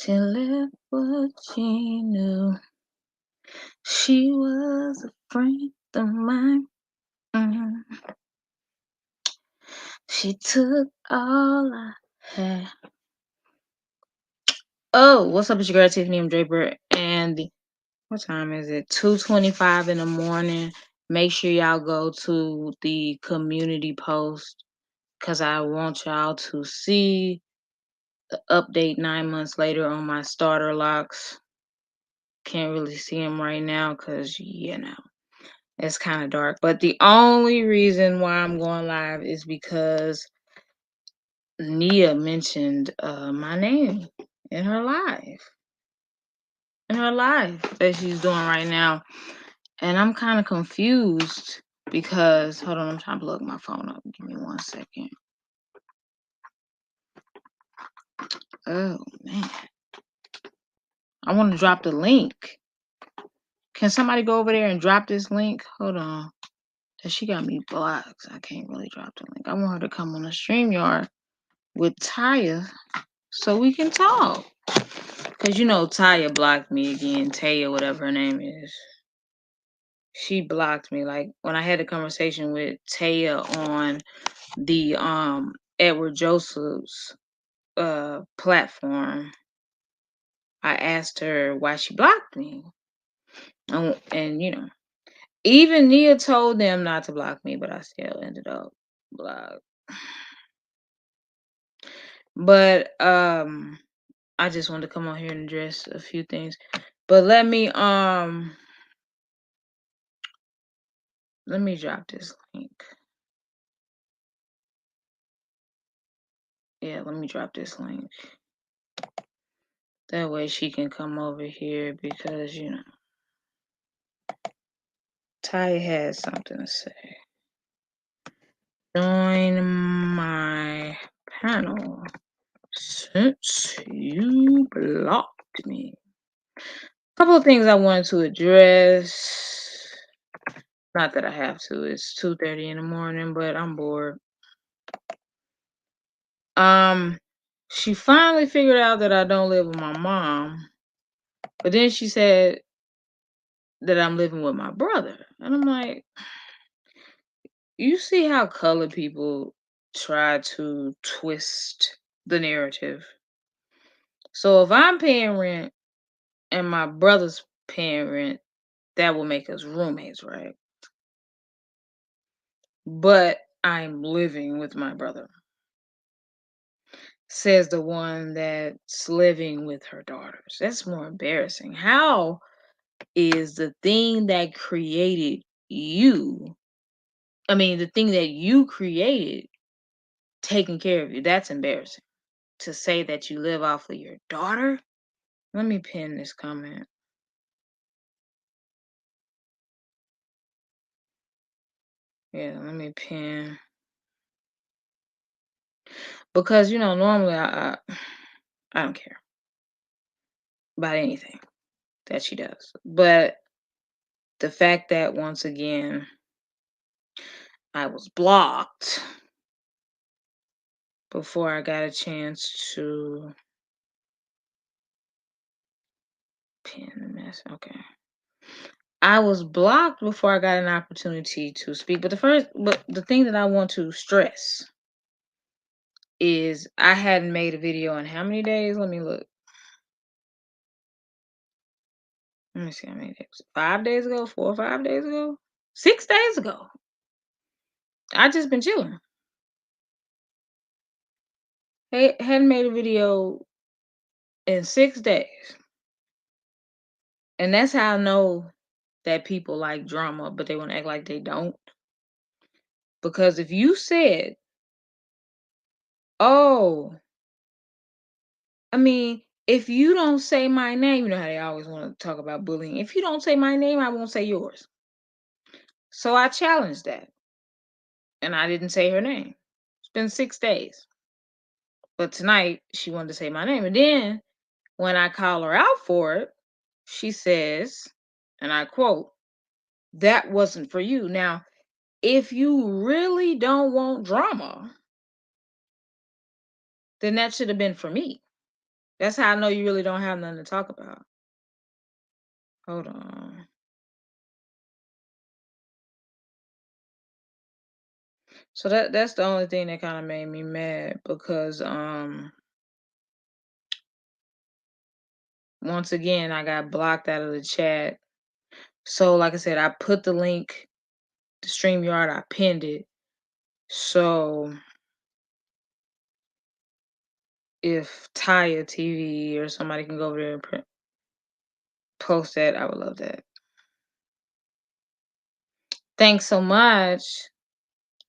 She left what she knew. She was a friend of mine. Mhm. She took all I had. Oh, what's up? It's your girl Tiffanymdraper, and what time is it? 2:25 in the morning. Make sure y'all go to the community post because I want y'all to see the update 9 months later on my starter locks. Can't really see them right now because it's kind of dark. But the only reason why I'm going live is because Nia mentioned my name in her live. In her live that she's doing right now. And I'm kind of confused because hold on, I'm trying to plug my phone up. Give me 1 second. Oh man. I want to drop the link. Can somebody go over there and drop this link? Hold on. She got me blocked. I can't really drop the link. I want her to come on the StreamYard with Taya so we can talk. Because Taya blocked me again. Taya, whatever her name is. She blocked me. Like when I had a conversation with Taya on the Edward Joseph's platform, I asked her why she blocked me. And even Nia told them not to block me, but I still ended up blocked. But I just wanted to come on here and address a few things. But let me drop this link. Yeah, let me drop this link. That way she can come over here because Ty has something to say. Join my panel since you blocked me. A couple of things I wanted to address. Not that I have to. It's 2:30 in the morning, but I'm bored. She finally figured out that I don't live with my mom, but then she said that I'm living with my brother, and I'm like, you see how colored people try to twist the narrative. So if I'm paying rent and my brother's paying rent, that will make us roommates, right? But I'm living with my brother, says the one that's living with her daughters. That's more embarrassing. How is the thing that created you, the thing that you created, taking care of you? That's embarrassing. To say that you live off of your daughter? Let me pin this comment. Yeah, let me pin. Because, normally I don't care about anything that she does. But the fact that, once again, I was blocked before I got a chance to pin the mess. Okay. I was blocked before I got an opportunity to speak. But the thing that I want to stress is I hadn't made a video in how many days? Let me look. Let me see how many days. 5 days ago, 4 or 5 days ago, 6 days ago. I just been chilling. Hey, hadn't made a video in 6 days. And that's how I know that people like drama, but they want to act like they don't. Because if you said, oh, if you don't say my name, you know how they always want to talk about bullying. If you don't say my name, I won't say yours. So I challenged that. And I didn't say her name. It's been 6 days. But tonight, she wanted to say my name. And then when I call her out for it, she says, and I quote, "That wasn't for you." Now, if you really don't want drama, then that should have been for me. That's how I know you really don't have nothing to talk about. Hold on. So that's the only thing that kind of made me mad because once again I got blocked out of the chat. So like I said, I put the link, the StreamYard, I pinned it. So if Taya TV or somebody can go over there and post that, I would love that. Thanks so much.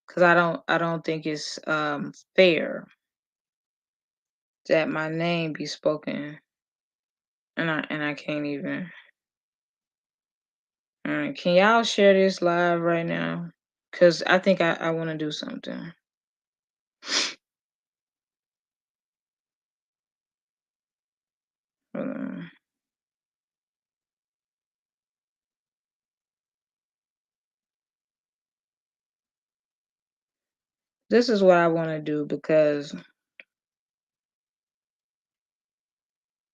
Cause I don't think it's fair that my name be spoken and I can't even. All right, can y'all share this live right now? Cause I think I want to do something. Hold on. This is what I want to do because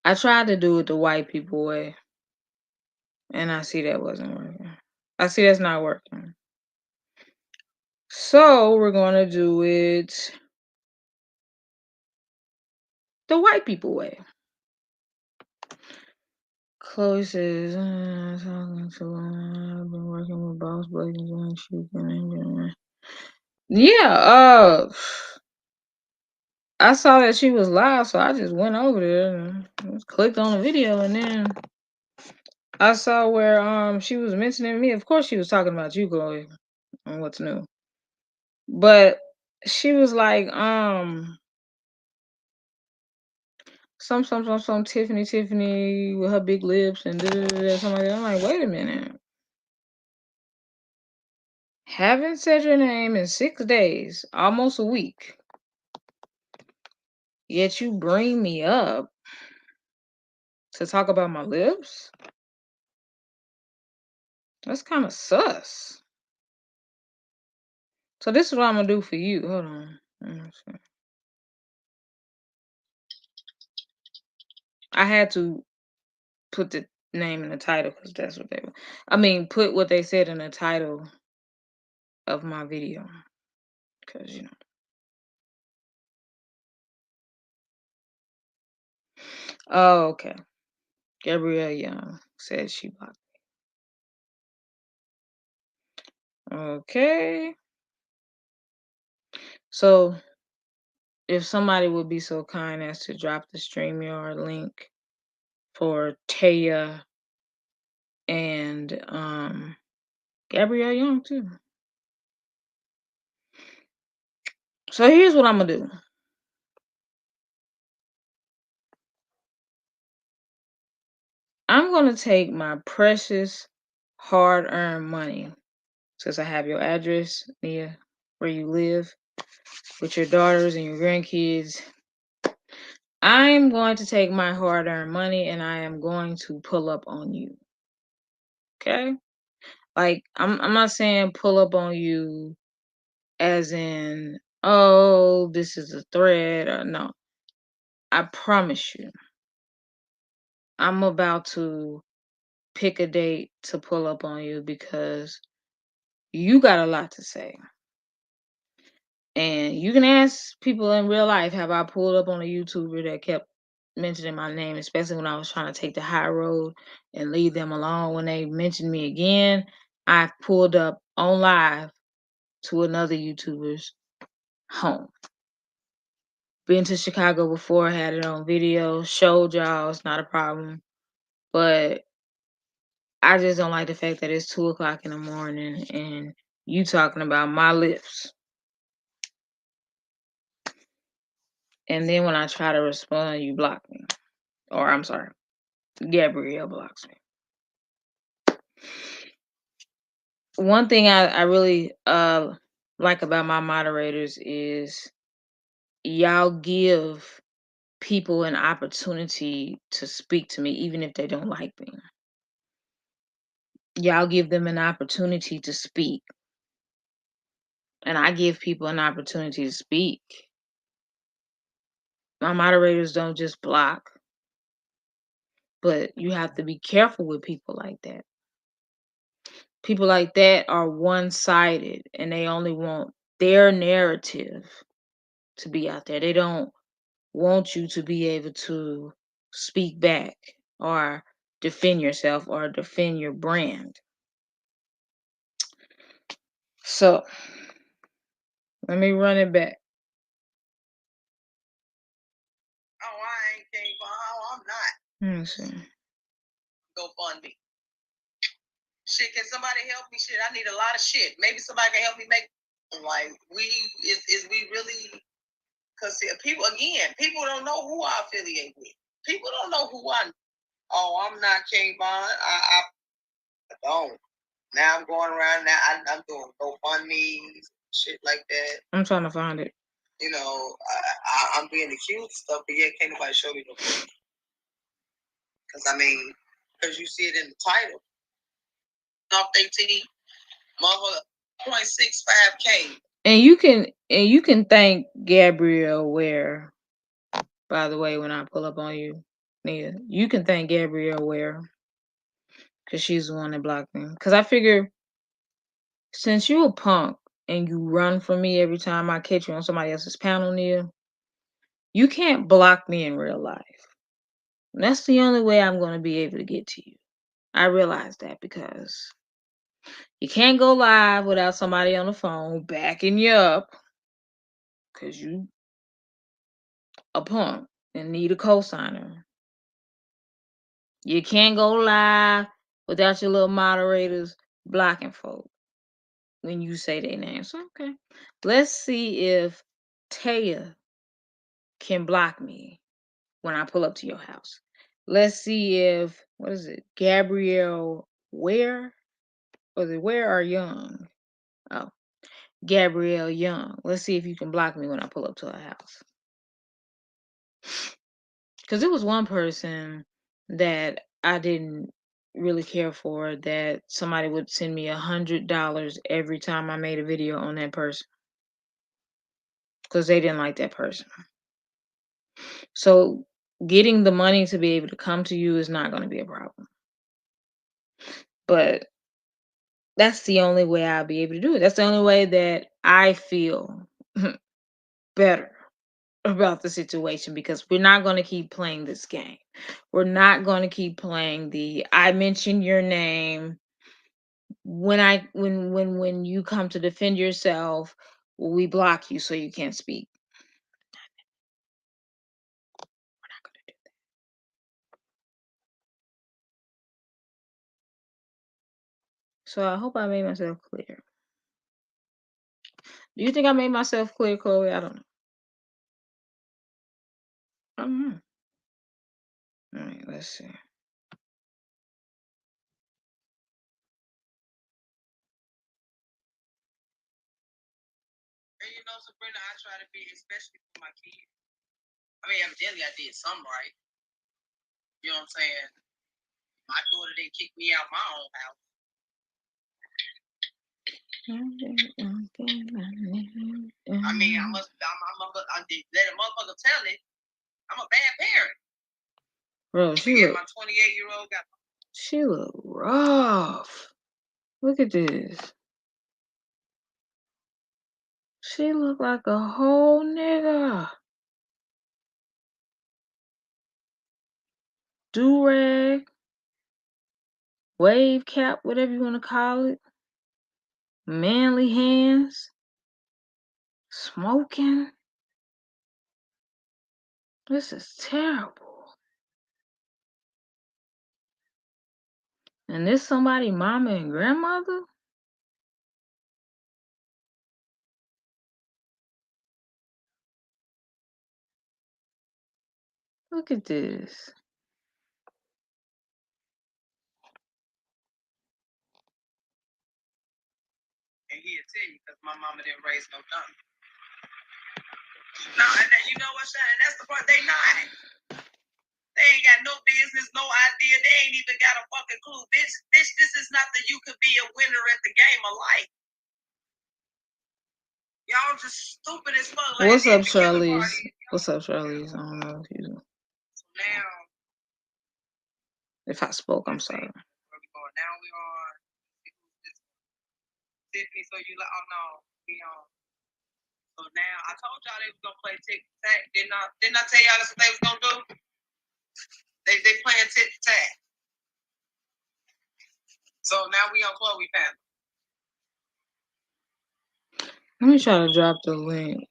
I tried to do it the white people way, and I see that wasn't working. I see that's not working. So we're gonna do it the white people way. Chloe says, talking to I've been working with boss blankets and shooting. Yeah, I saw that she was live, so I just went over there and just clicked on the video, and then I saw where she was mentioning me. Of course, she was talking about you, Chloe, and what's new. But she was like, some Tiffany with her big lips and something like that. I'm like, wait a minute. Haven't said your name in 6 days, almost a week. Yet you bring me up to talk about my lips? That's kind of sus. So this is what I'm gonna do for you. Hold on. Let me see. I had to put the name in the title because that's what they were. I mean, put what they said in the title of my video because Oh, okay. Gabrielle Young said she blocked. Okay. So if somebody would be so kind as to drop the StreamYard link for Taya and Gabrielle Young too. So here's what I'm gonna do. I'm gonna take my precious hard-earned money, since I have your address, Nia, where you live, with your daughters and your grandkids. I'm going to take my hard-earned money and I am going to pull up on you. Okay? Like I'm not saying pull up on you as in, oh, this is a threat or no. I promise you, I'm about to pick a date to pull up on you because you got a lot to say. And you can ask people in real life, have I pulled up on a YouTuber that kept mentioning my name, especially when I was trying to take the high road and leave them alone. When they mentioned me again, I pulled up on live to another YouTuber's home. Been to Chicago before, had it on video, showed y'all it's not a problem. But I just don't like the fact that it's 2 o'clock in the morning and you talking about my lips. And then when I try to respond, you block me. Or I'm sorry, Gabrielle blocks me. One thing I really like about my moderators is y'all give people an opportunity to speak to me, even if they don't like me. Y'all give them an opportunity to speak. And I give people an opportunity to speak. My moderators don't just block. But you have to be careful with people like that. People like that are one-sided and they only want their narrative to be out there. They don't want you to be able to speak back or defend yourself or defend your brand. So let me run it back. Oh, I ain't came for how I'm not. Let me see. Go fund me. Shit, can somebody help me? Shit, I need a lot of shit. Maybe somebody can help me make like is we really, because people don't know who I affiliate with. People don't know who I. Oh, I'm not King Von. I don't. Now I'm going around. Now I'm doing GoFundMe's, shit like that. I'm trying to find it. You know, I'm being accused of stuff, but yet can't nobody show me no proof. Because I mean, because you see it in the title. Off 18, motherfucker, 0.65K. And you can thank Gabrielle Ware. By the way, when I pull up on you, Nia, you can thank Gabrielle Ware because she's the one that blocked me. Because I figure since you a punk and you run from me every time I catch you on somebody else's panel, Nia, you can't block me in real life. And that's the only way I'm going to be able to get to you. I realize that because you can't go live without somebody on the phone backing you up because you a punk and need a cosigner. You can't go live without your little moderators blocking folk when you say their names. So, okay. Let's see if Taya can block me when I pull up to your house. Let's see if, what is it, Gabrielle Ware? Was it Ware or Young? Oh, Gabrielle Young. Let's see if you can block me when I pull up to her house. Because it was one person that I didn't really care for, that somebody would send me $100 every time I made a video on that person because they didn't like that person. So getting the money to be able to come to you is not going to be a problem. But that's the only way I'll be able to do it. That's the only way that I feel better about the situation, because we're not going to keep playing this game. We're not going to keep playing the I mention your name when you come to defend yourself, we block you so you can't speak. We're not going to do that. So I hope I made myself clear. Do you think I made myself clear, Chloe? I don't know. I don't know. All right, let's see. And you know, Sabrina, I try to be, especially for my kids. I mean, evidently I did something right. You know what I'm saying? My daughter didn't kick me out my own house. I mean, I let a motherfucker tell it. I'm a bad parent. Bro, my 28-year-old got. She look rough. Look at this. She look like a whole nigga. Do-rag, wave cap, whatever you want to call it. Manly hands. Smoking. This is terrible. And this somebody mama and grandmother? Look at this. And he'll tell you, because my mama didn't raise no dummy. No, and you know what, Shine? That's the part they not. They ain't got no business, no idea. They ain't even got a fucking clue. Bitch, this is not the you could be a winner at the game of life. Y'all just stupid as fuck. Like, What's up, Charlize? What's up, Charlize? I don't know if you. Now, If I spoke, I'm sorry. Where we going? Now we on Tiffany, so you like, oh no, we on. So now I told y'all they was gonna play tic-tac. Didn't I tell y'all that's what they was gonna do? They playing tic-tac. So now we on Chloe panel. Let me try to drop the link.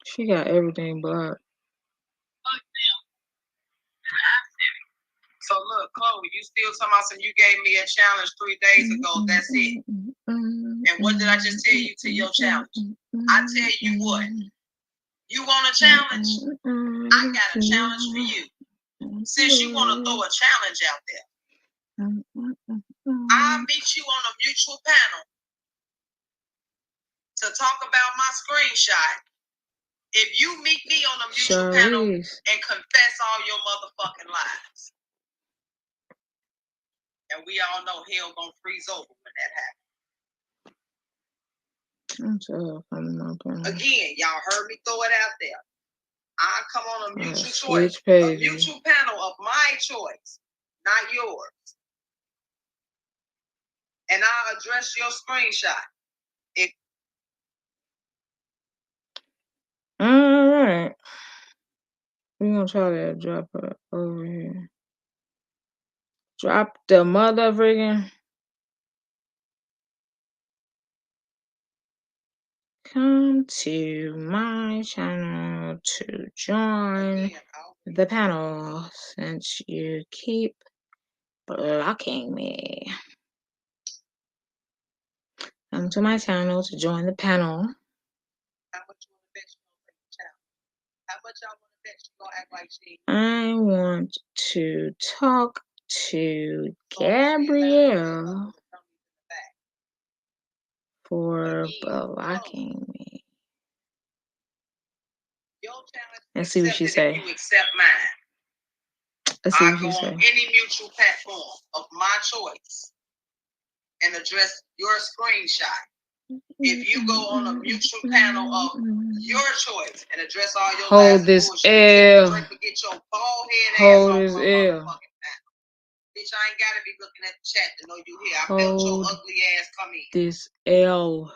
She got everything blocked. So look, Chloe, you still talking about some? You gave me a challenge 3 days ago. That's it. And what did I just tell you to your challenge? I tell you what. You want a challenge? I got a challenge for you. Since you want to throw a challenge out there, I'll meet you on a mutual panel to talk about my screenshot. If you meet me on a mutual panel and confess all your motherfucking lies. And we all know hell gonna freeze over when that happens. Again, y'all heard me throw it out there. I come on a mutual choice, a mutual panel of my choice, not yours. And I'll address your screenshot. All right. We're gonna try to drop her over here. Drop the mother friggin'. Come to my channel to join the panel since you keep blocking me. Come to my channel to join the panel. How much you want to bet you gonna take the challenge? How much y'all want to bet you gonna act like she? I want to talk to Gabrielle for blocking me. Let's see what she say. You accept mine. Let's see I what go she say. on any mutual platform of my choice and address your screenshot. If you go on a mutual panel of your choice and address all your hold this L. Get your bald head hold ass this off L. Bitch, I ain't gotta be looking at the chat to know you here. I felt your ugly ass come in. This L.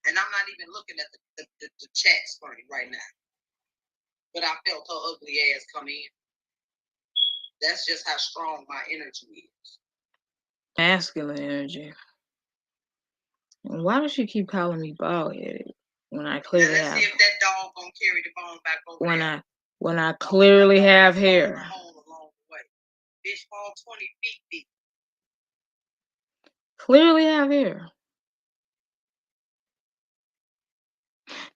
And I'm not even looking at the chat screen right now. But I felt her ugly ass come in. That's just how strong my energy is. Masculine energy. Why does she keep calling me bald headed when I clearly have? Let's see if that dog gonna carry the bone back over there. When I clearly have hair. Bitch, fall 20 feet deep. Clearly have hair.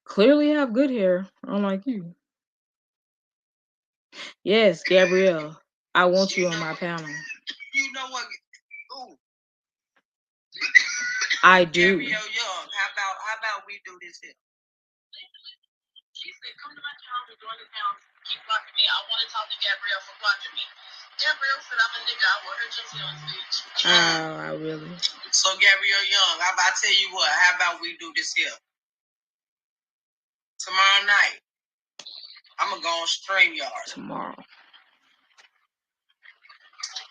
Clearly have good hair, unlike you. Yes, Gabrielle. I want you on my panel. You know what? Ooh. I do. Gabrielle Young, how about we do this here? She said, come to my channel to join the panel. Keep blocking me. I want to talk to Gabrielle for blocking me. Gabrielle said I'm a nigga. I want her just on stage. Oh, I really. So Gabrielle Young, how about I tell you what? How about we do this here? Tomorrow night, I'm gonna go on StreamYard. Tomorrow.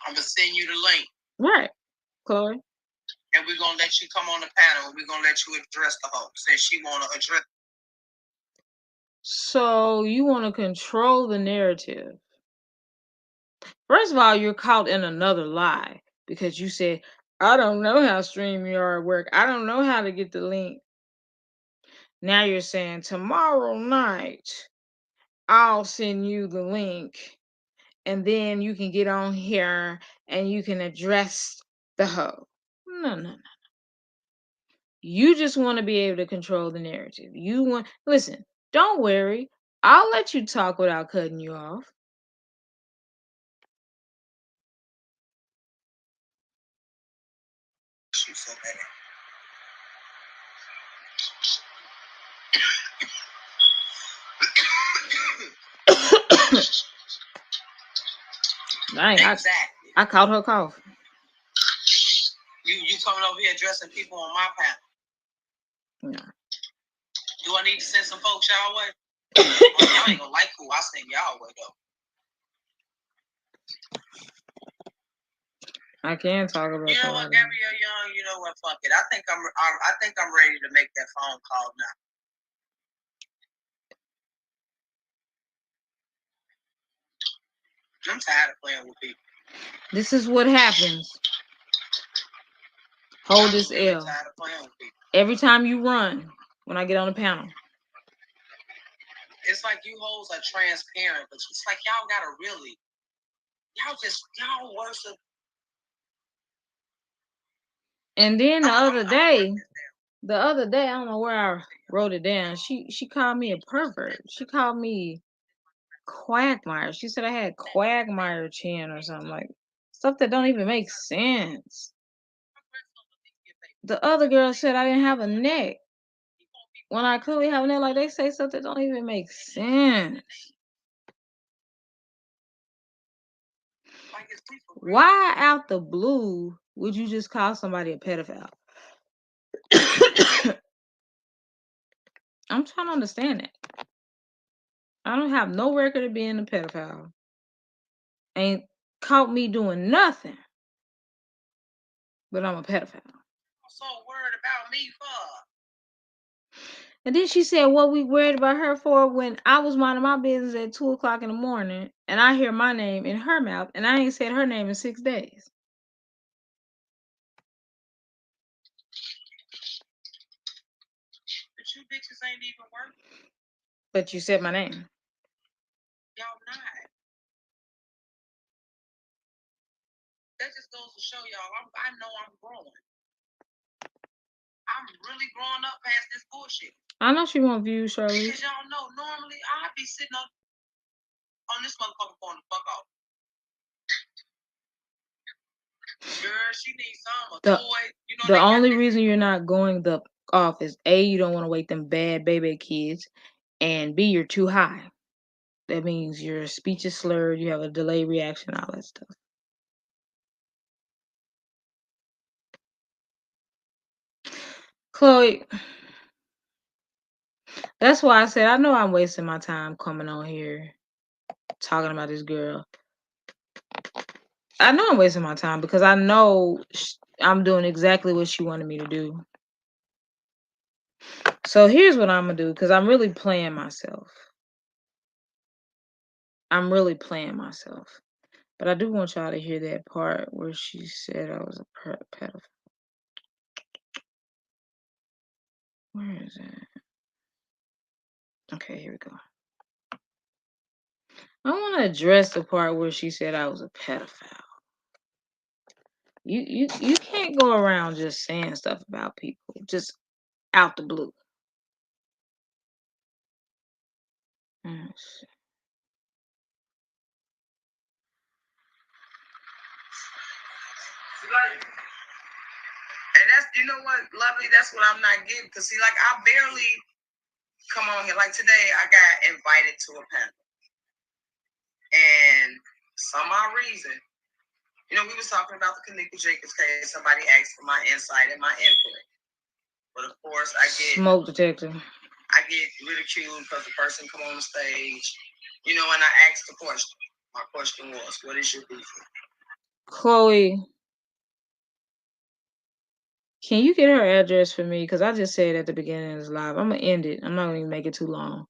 I'm gonna send you the link. Right, Chloe. And we're gonna let you come on the panel. We're gonna let you address the hoax. Since she wanna address. So you want to control the narrative. First of all, you're caught in another lie because you said, I don't know how StreamYard work. I don't know how to get the link. Now you're saying tomorrow night, I'll send you the link and then you can get on here and you can address the hoe. No. You just want to be able to control the narrative. Listen, don't worry. I'll let you talk without cutting you off. Exactly. I caught her cough. You coming over here addressing people on my panel? No. Do I need to send some folks y'all way? Y'all ain't gonna like who I send y'all way though. I can talk about. You know what, Gabrielle Young? You know what? Fuck it. I think I'm ready to make that phone call now. I'm tired of playing with people. This is what happens. Hold this L. Every time you run, when I get on the panel. It's like you hoes are transparent, but it's like y'all gotta really, y'all worship. And then the other day, I don't know where I wrote it down. She called me a pervert. She called me Quagmire. She said I had Quagmire chin or something, like stuff that don't even make sense. The other girl said I didn't have a neck when I clearly have a neck. Like, they say stuff that don't even make sense. Why out the blue would you just call somebody a pedophile? I'm trying to understand that. I don't have no record of being a pedophile. Ain't caught me doing nothing. But I'm a pedophile. I'm so worried about me for. And then she said, what we worried about her for, when I was minding my business at 2 o'clock in the morning and I hear my name in her mouth and I ain't said her name in 6 days. But you bitches ain't even working. But you said my name. Y'all not. That just goes to show y'all, I know I'm growing. I'm really growing up past this bullshit. I know she won't view Shirley. Because y'all know, normally I'd be sitting on this motherfucker going the fuck off. Girl, she needs some toy. You know, the only reason you're not going the off is A, you don't want to wake them bad baby kids, and B, you're too high. That means your speech is slurred, you have a delayed reaction, all that stuff. Chloe, that's why I said I know I'm wasting my time coming on here talking about this girl. I know I'm wasting my time because I know I'm doing exactly what she wanted me to do. So here's what I'm going to do, because I'm really playing myself. But I do want y'all to hear that part where she said I was a pedophile. Where is it? Okay, here we go. I want to address the part where she said I was a pedophile. You can't go around just saying stuff about people just out the blue. And that's, you know what, lovely, that's what I'm not getting. Because, see, like, I barely come on here. Like, today, I got invited to a panel. And some odd reason, you know, we was talking about the Kanika Jacobs case. Somebody asked for my insight and my input. But, of course, I get... Smoke detector. I get ridiculed because the person come on the stage, you know, and I asked the question. My question was, what is your beef? Chloe, can you get her address for me? Because I just said at the beginning of this live, I'm going to end it. I'm not going to even make it too long.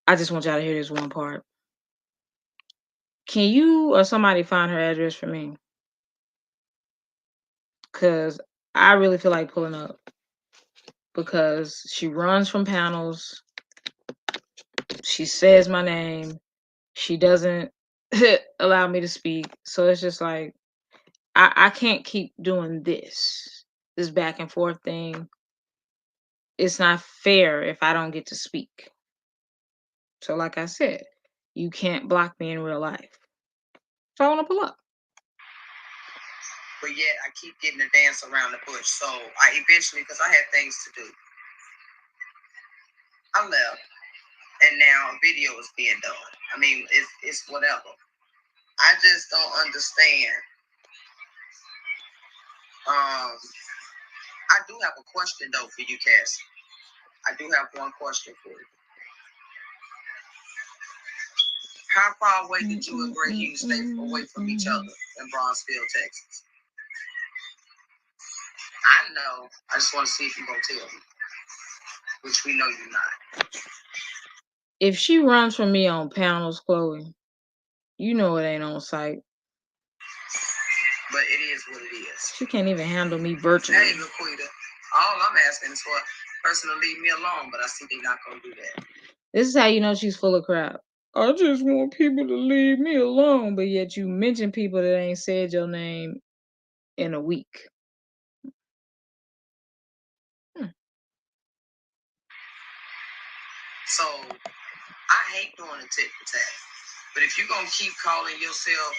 I just want y'all to hear this one part. Can you or somebody find her address for me? Because I really feel like pulling up. Because she runs from panels. She says my name. She doesn't allow me to speak. So it's just like, I can't keep doing this back and forth thing. It's not fair if I don't get to speak. So like I said, you can't block me in real life. So I want to pull up. But yet I keep getting to dance around the bush. So I eventually, because I had things to do, I left. And now a video is being done. I mean, it's whatever. I just don't understand. I do have a question though for you, Cassie. I do have one question for you. How far away did you and Greg Hughes stay away from each other in Bronzeville, Texas? I know. I just want to see if you're going to tell me. Which we know you're not. If she runs from me on panels, Chloe, you know it ain't on site. But it is what it is. She can't even handle me virtually. Hey, Laquita, all I'm asking is for a person to leave me alone, but I see they're not going to do that. This is how you know she's full of crap. I just want people to leave me alone, but yet you mention people that ain't said your name in a week. So, I hate doing a tit for tat, but if you're going to keep calling yourself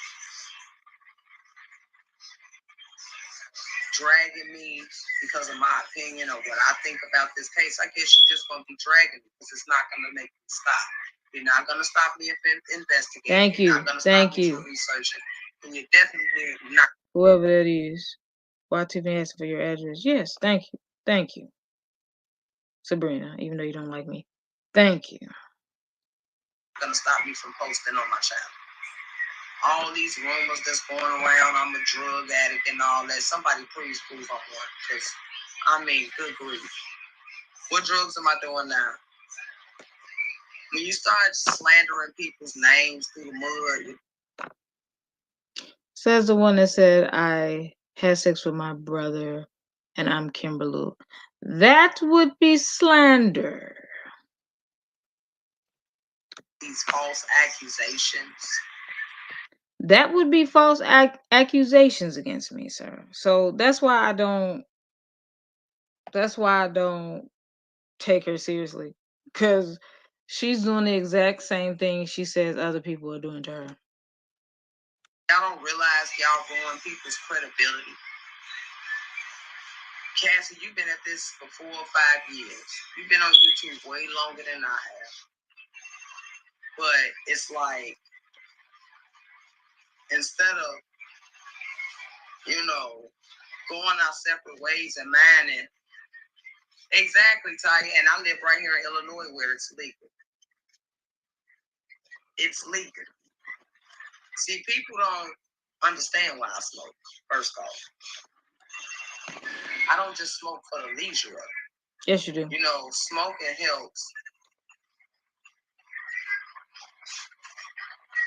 dragging me because of my opinion or what I think about this case, I guess you're just going to be dragging me because it's not going to make me stop. You're not going to stop me from investigating. Thank you. You're not going to stop me from researching. And you're definitely not. Whoever that is. Why Tiffany asking for your address? Yes, thank you. Thank you. Sabrina, even though you don't like me. Thank you. Going to stop me from posting on my channel. All these rumors that's going around, I'm a drug addict and all that. Somebody please prove I'm one. Because, I mean, good grief. What drugs am I doing now? When you start slandering people's names through the mud. Says the one that said I had sex with my brother and I'm Kimberlu. That would be slander. These false accusations. That would be false accusations against me, sir. So that's why I don't take her seriously. Because she's doing the exact same thing she says other people are doing to her. Y'all don't realize y'all ruin people's credibility. Cassie, you've been at this for 4 or 5 years. You've been on YouTube way longer than I have. But it's like, instead of, going our separate ways and minding. Exactly, Ty. And I live right here in Illinois where it's legal. It's legal. See, people don't understand why I smoke, first off. I don't just smoke for the leisure of it. Yes, you do. Smoking helps.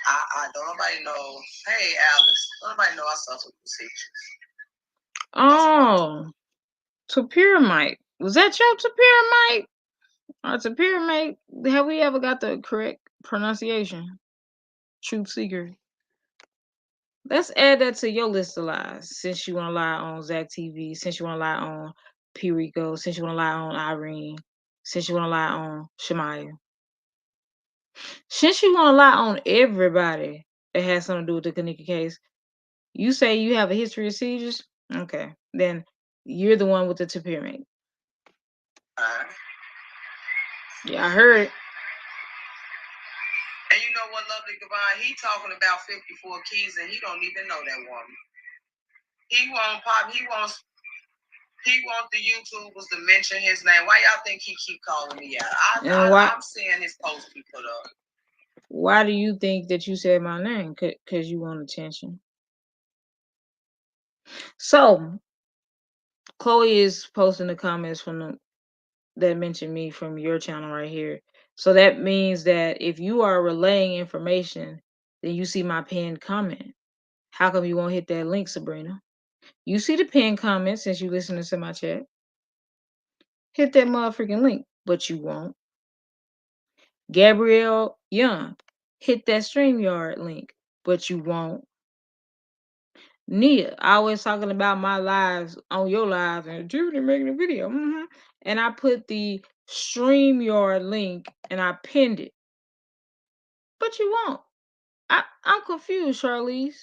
I don't nobody know. Hey, Alice, don't nobody know I suffer from seizures. Oh, Tapirmite. Was that your Tapirmite? Tapirmite? Have we ever got the correct pronunciation? Truth seeker. Let's add that to your list of lies. Since you want to lie on Zach TV, since you want to lie on P. Rico, since you want to lie on Irene, since you want to lie on Shemaya. Since you want to lie on everybody that has something to do with the Kanika case, you say you have a history of seizures? Okay. Then you're the one with the Tapirmate. Yeah, I heard. And you know what, Lovely Divine? He talking about 54 keys and he don't even know that woman. He wants the YouTubers to mention his name. Why y'all think he keep calling me out? I'm seeing his post he put up. Why do you think that you said my name? Because you want attention. So, Chloe is posting the comments from that mention me from your channel right here. So that means that if you are relaying information, then you see my pinned comment. How come you won't hit that link, Sabrina? You see the pinned comment since you listening to my chat. Hit that motherfucking link, but you won't. Gabrielle Young, hit that StreamYard link, but you won't. Nia, always talking about my lives on your lives and Jupiter making a video. And I put the StreamYard link and I pinned it. But you won't. I'm confused, Charlize.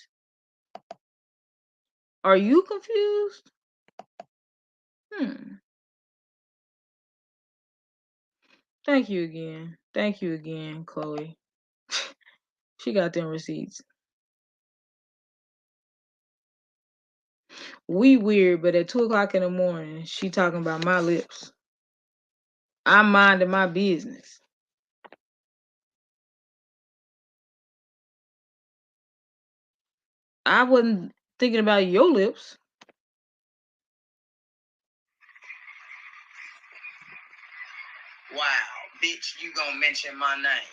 Are you confused? Thank you again. Thank you again, Chloe. She got them receipts. We weird, but at 2 o'clock in the morning, she talking about my lips. I minded my business. I wasn't thinking about your lips. Wow, bitch, you gonna mention my name.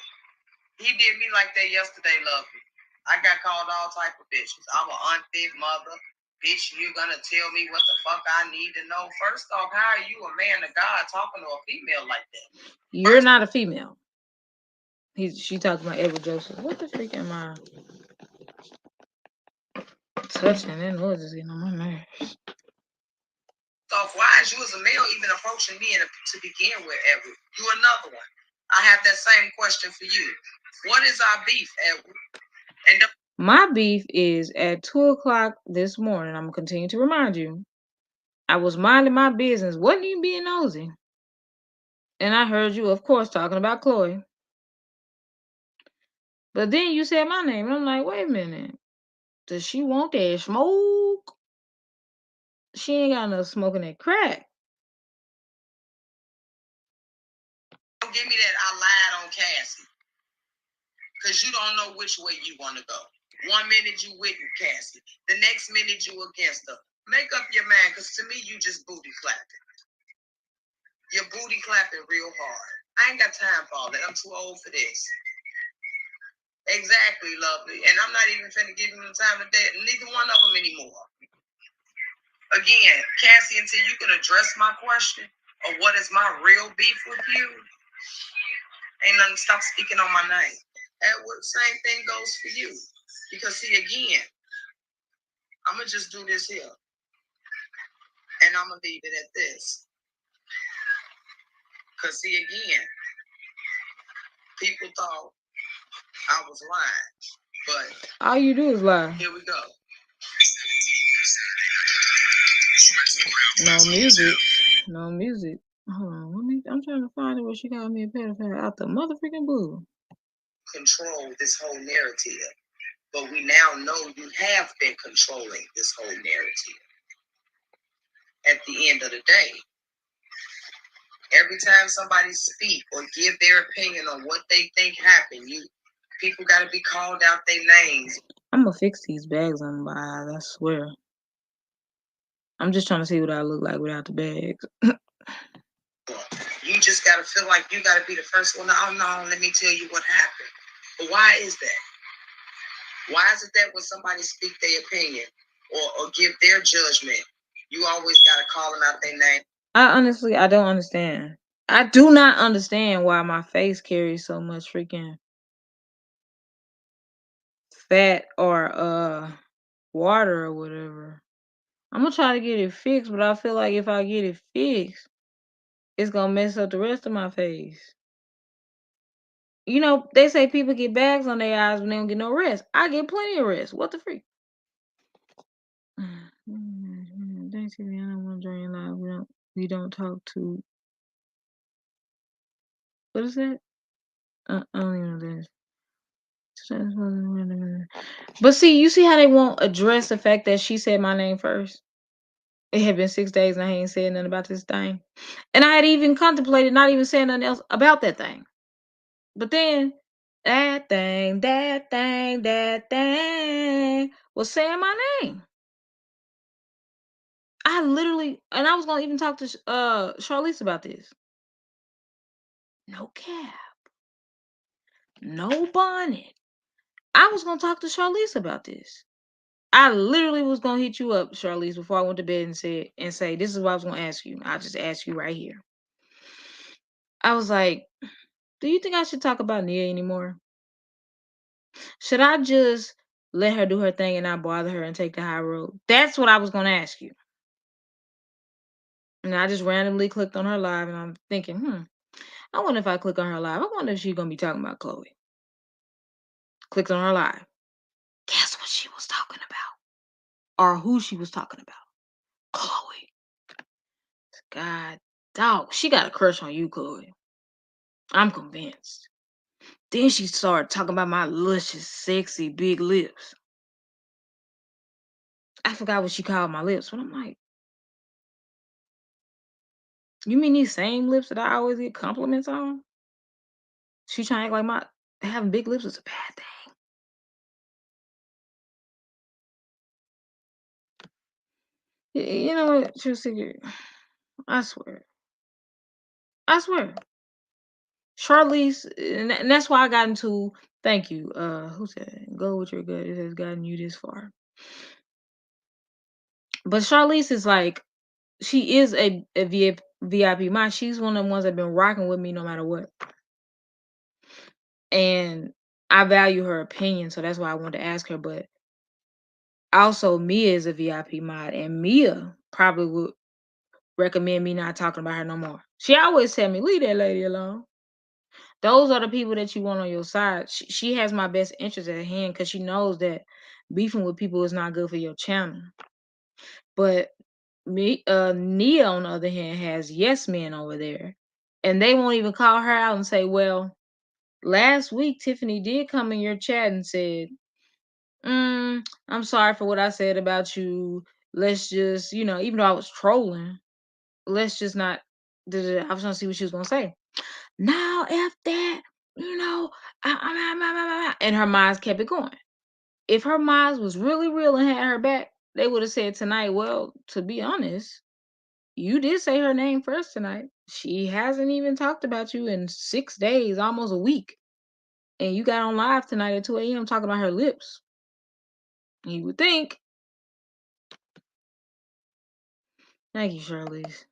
He did me like that yesterday, lovely. I got called all type of bitches. I'm an unfit mother. Bitch, you gonna tell me what the fuck I need to know? First off, how are you a man of God talking to a female like that? You're not a female. She talking about Edward Joseph. What the freak am I touching? That noise is getting on my nerves. So why is you as a male even approaching me to begin with, Edward? You another one. I have that same question for you. What is our beef, Edward? And my beef is at 2:00 this morning. I'm gonna continue to remind you. I was minding my business, wasn't even being nosy. And I heard you, of course, talking about Chloe. But then you said my name. And I'm like, wait a minute. Does she want that smoke? She ain't got no smoking that crack. don't give me that I lied on Cassie. Because you don't know which way you want to go. 1 minute you with Cassie. The next minute you against her. Make up your mind, because to me, you just booty clapping. You're booty clapping real hard. I ain't got time for all that. I'm too old for this. Exactly, lovely. And I'm not even finna give them the time of day. Neither one of them anymore. Again, Cassie, until you can address my question of what is my real beef with you, ain't nothing. Stop speaking on my name. Edward, same thing goes for you. Because see, again, I'm gonna just do this here, and I'm gonna leave it at this. Cause see, again, people thought I was lying, but all you do is lie. Here we go. No music. No music. Hold on, I'm trying to find it where she called me a pedophile out the motherfucking blue. Control this whole narrative, but we now know you have been controlling this whole narrative. At the end of the day, every time somebody speak or give their opinion on what they think happened, people got to be called out their names. I'm gonna fix these bags on my eyes. I swear. I'm just trying to see what I look like without the bags. You just got to feel like you got to be the first one. Oh no, let me tell you what happened. But why is that? Why is it that when somebody speak their opinion or give their judgment, you always got to call them out their name? I don't understand. I do not understand why my face carries so much freaking fat or water or whatever. I'm gonna try to get it fixed, but I feel like if I get it fixed, it's gonna mess up the rest of my face. You know, they say people get bags on their eyes when they don't get no rest. I get plenty of rest. What the freak? Thanks, I don't want to join your live. We don't talk to. What is that? I don't even know this. But see, you see how they won't address the fact that she said my name first. It had been 6 days and I ain't said nothing about this thing, and I had even contemplated not even saying nothing else about that thing. But then that thing was saying my name. I literally, and I was gonna even talk to Charlize about this. No cap, no bonnet. I was gonna talk to Charlize about this. I literally was gonna hit you up, Charlize, before I went to bed and say, this is what I was gonna ask you. I'll just ask you right here. I was like, do you think I should talk about Nia anymore? Should I just let her do her thing and not bother her and take the high road? That's what I was gonna ask you. And I just randomly clicked on her live and I'm thinking, I wonder if I click on her live, I wonder if she's gonna be talking about Chloe. Clicked on her live. Guess what she was talking about? Or who she was talking about? Chloe. God, dog, she got a crush on you, Chloe. I'm convinced. Then she started talking about my luscious, sexy, big lips. I forgot what she called my lips, but I'm like, You mean these same lips that I always get compliments on? She trying to act like my having big lips is a bad thing. You know what, True Secret? I swear. I swear. Charlize, and that's why I got into thank you. Who said go with your gut? It has gotten you this far. But Charlize is like she is a VIP mind. She's one of the ones that been rocking with me no matter what. And I value her opinion, so that's why I wanted to ask her. But also Mia is a VIP mod, and Mia probably would recommend me not talking about her no more. She always tell me, leave that lady alone. Those are the people that you want on your side. She has my best interest at hand because she knows that beefing with people is not good for your channel. But Nia, on the other hand, has yes men over there. And they won't even call her out and say, well, last week Tiffany did come in your chat and said, I'm sorry for what I said about you. Let's just, even though I was trolling, let's just not. I was trying to see what she was gonna say. Now, F that, and her minds kept it going. If her minds was really real and had her back, they would have said tonight, well, to be honest, you did say her name first tonight. She hasn't even talked about you in 6 days, almost a week. And you got on live tonight at 2 a.m. talking about her lips. You would think. Thank you, Charlize.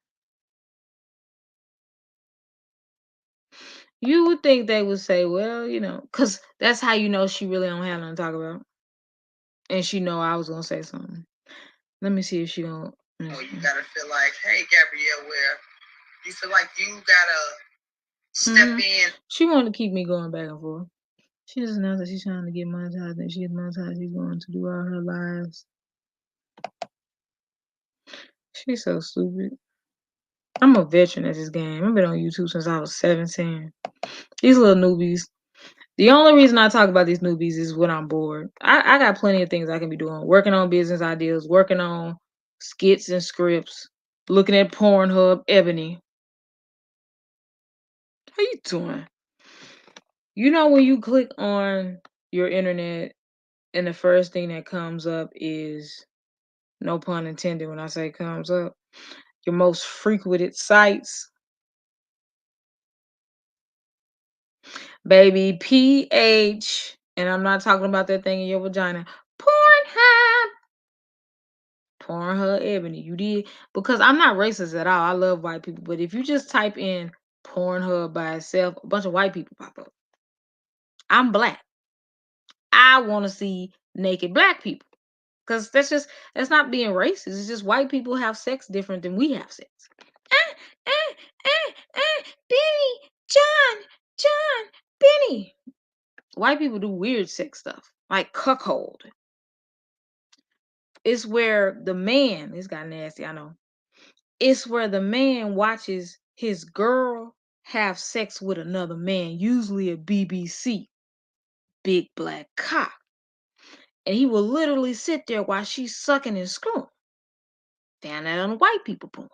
You would think they would say, well, because that's how you know she really don't have nothing to talk about. And she know I was going to say something. Let me see if she gonna. Oh, you gotta feel like, hey, Gabrielle, where you feel like you gotta step in. She wanted to keep me going back and forth. She just announced that she's trying to get monetized, and she gets monetized. She's going to do all her lives. She's so stupid. I'm a veteran at this game. I've been on YouTube since I was 17. These little newbies. The only reason I talk about these newbies is when I'm bored. I got plenty of things I can be doing. Working on business ideas, working on skits and scripts, looking at Pornhub, Ebony. How you doing? You know when you click on your internet and the first thing that comes up is, no pun intended when I say comes up, your most frequented sites? Baby, PH, and I'm not talking about that thing in your vagina. Pornhub. Pornhub Ebony. You did? Because I'm not racist at all. I love white people. But if you just type in Pornhub by itself, a bunch of white people pop up. I'm black. I want to see naked black people. Because that's not being racist. It's just white people have sex different than we have sex. Benny, John, Benny. White people do weird sex stuff, like cuckold. It's where the man, this got nasty, I know. It's where the man watches his girl have sex with another man, usually a BBC, big black cock. And he will literally sit there while she's sucking and screwing. Found that on white people porn.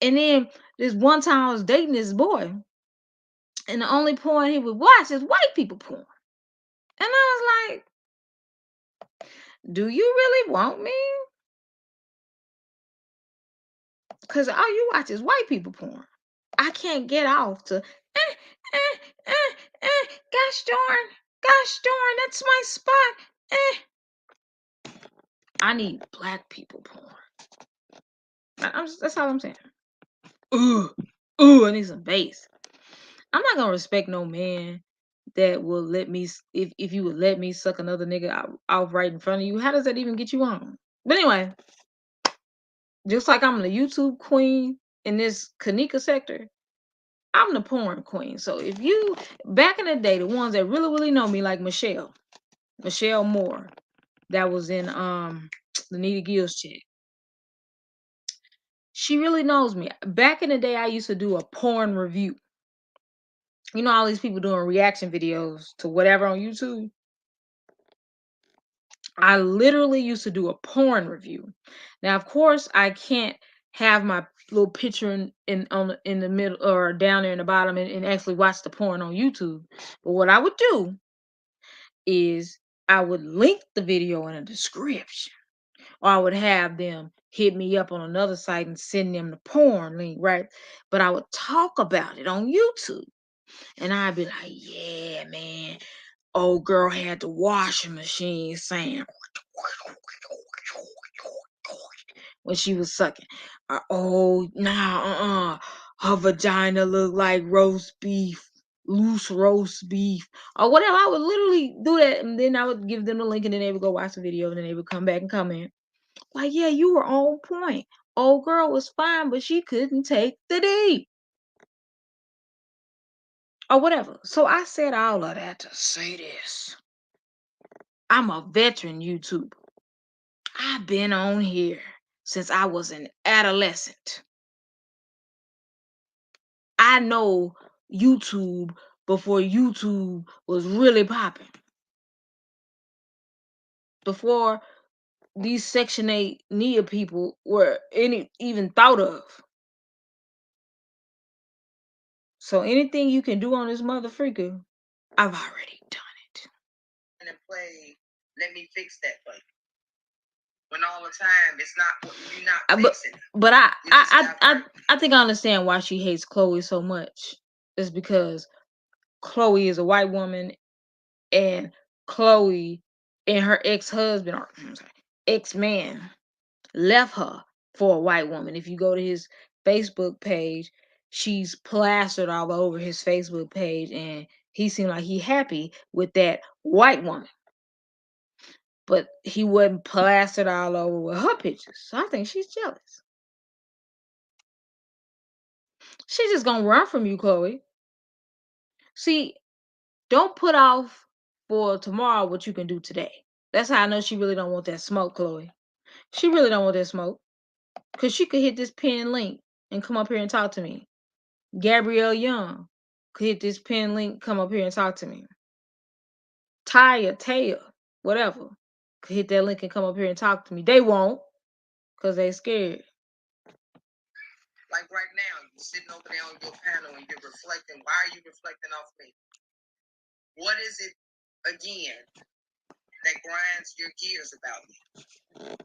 And then this one time I was dating this boy, and the only porn he would watch is white people porn. And I was like, do you really want me? Because all you watch is white people porn. I can't get off to, gosh darn, that's my spot. I need black people porn. That's all I'm saying. Ooh, I need some bass. I'm not gonna respect no man that will let me, if you would let me suck another nigga out right in front of you. How does that even get you on? But anyway, just like I'm the YouTube queen in this Kanika sector, I'm the porn queen. So if you, back in the day, the ones that really, really know me, like Michelle Moore, that was in the Nita Gills chick. She really knows me. Back in the day, I used to do a porn review. You know all these people doing reaction videos to whatever on YouTube? I literally used to do a porn review. Now, of course, I can't have my little picture in the middle or down there in the bottom and actually watch the porn on YouTube. But what I would do is I would link the video in a description, or I would have them hit me up on another site and send them the porn link, right? But I would talk about it on YouTube, and I'd be like, "Yeah, man, old girl had the washing machine saying when she was sucking. Oh, nah, her vagina looked like roast beef, loose roast beef, or whatever." I would literally do that, and then I would give them the link, and then they would go watch the video, and then they would come back and comment like, "Yeah, you were on point. Old girl was fine, but she couldn't take the D," or whatever. So I said all of that to say this: I'm a veteran YouTuber. I've been on here since I was an adolescent. I know YouTube before YouTube was really popping. Before these Section 8 NIA people were even thought of. So anything you can do on this mother freaker, I've already done it. And play, let me fix that for you. When all the time it's not you're not fixing it. But I think I understand why she hates Chloe so much. It's because Chloe is a white woman, and Chloe and her ex-husband, or ex-man, left her for a white woman. If you go to his Facebook page, she's plastered all over his Facebook page, and he seemed like he happy with that white woman. But he wasn't plastered all over with her pictures. So I think she's jealous. She's just gonna run from you, Chloe. See, don't put off for tomorrow what you can do today. That's how I know she really don't want that smoke, Chloe. She really don't want that smoke. Because she could hit this pin link and come up here and talk to me. Gabrielle Young could hit this pin link, come up here and talk to me. Taya, whatever, could hit that link and come up here and talk to me. They won't, because they scared. Like right now, you're sitting over there on your panel and you're reflecting. Why are you reflecting off me? What is it, again, that grinds your gears about me?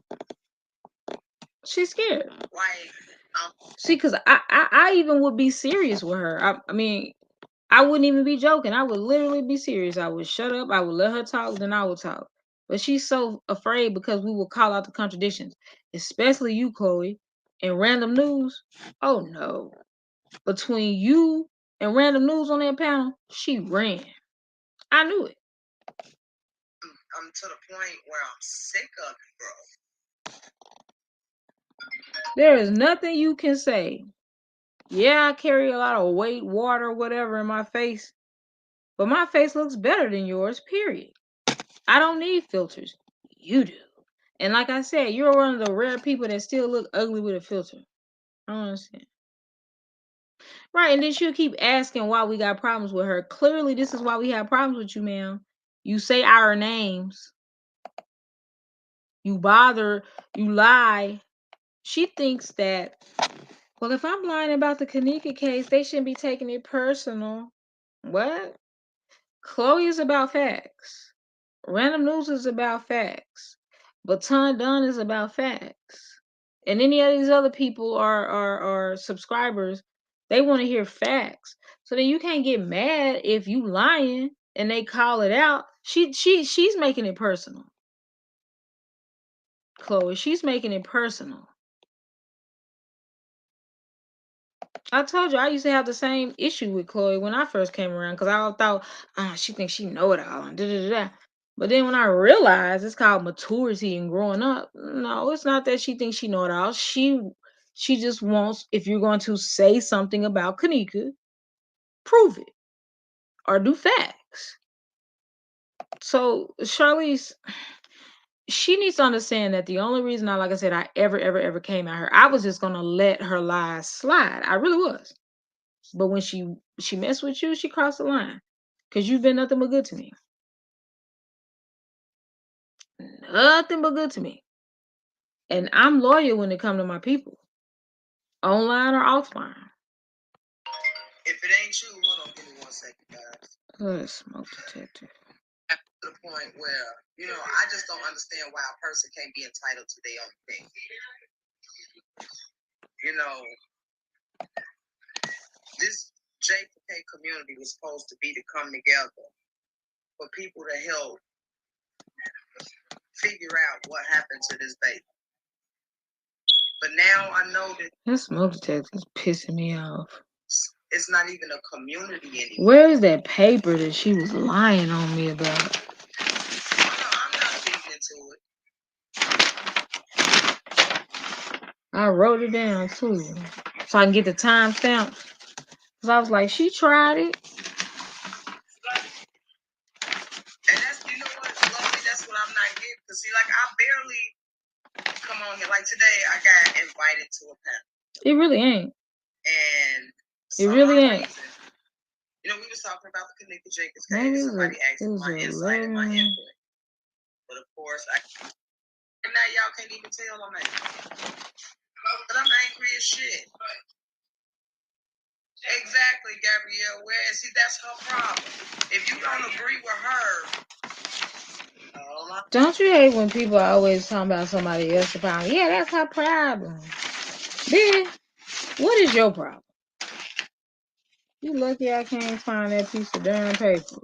She's scared. Like, see, because I even would be serious with her. I mean, I wouldn't even be joking. I would literally be serious. I would shut up. I would let her talk, then I would talk. But she's so afraid because we will call out the contradictions, especially you, Chloe, and random news. Oh no. Between you and random news on that panel, she ran. I knew it. I'm to the point where I'm sick of it, bro. There is nothing you can say. Yeah, I carry a lot of weight, water, whatever in my face, but my face looks better than yours, period. I don't need filters. You do. And like I said, you're one of the rare people that still look ugly with a filter. I don't understand. Right, and then she'll keep asking why we got problems with her. Clearly, this is why we have problems with you, ma'am. You say our names. You bother. You lie. She thinks that, well, if I'm lying about the Kanika case, they shouldn't be taking it personal. What? Chloe is about facts. Random News is about facts. Baton Dunn is about facts. And any of these other people are subscribers, they want to hear facts. So then you can't get mad if you lying and they call it out. She's making it personal. Chloe, she's making it personal. I told you I used to have the same issue with Chloe when I first came around because I thought, she thinks she know it all and da da da. But then when I realized it's called maturity and growing up, no, it's not that she thinks she know it all. She just wants, if you're going to say something about Kanika, prove it or do facts. So Charlize, she needs to understand that the only reason like I said, I ever came at her, I was just gonna let her lies slide. I really was. But when she messed with you, she crossed the line. Cause you've been nothing but good to me. Nothing but good to me. And I'm loyal when it comes to my people. Online or offline? If it ain't you, hold on, give me 1 second, guys. Smoke detector. To the point where, you know, I just don't understand why a person can't be entitled to their own thing. You know, this J4K community was supposed to be to come together for people to help figure out what happened to this baby. But now I know that this smoke detector is pissing me off. It's not even a community anymore. Where is that paper that she was lying on me about? No, I'm not getting into it. I wrote it down too, so I can get the timestamp. Cause I was like, she tried it. And that's, you know what, Lovely, that's what I'm not getting. Cause see, like, I barely come on here. Like today, I got invited to a panel. It really ain't. And it really ain't. Reason, you know, we was talking about the Connected Jenkins case. Somebody asked me my insight and my input. But of course, and now y'all can't even tell I'm angry. But I'm angry as shit. Exactly, Gabrielle. Whereas, see, that's her problem. If you don't agree with her, don't you hate when people are always talking about somebody else's problem? Yeah, that's her problem. Then, what is your problem? You lucky I can't find that piece of damn paper.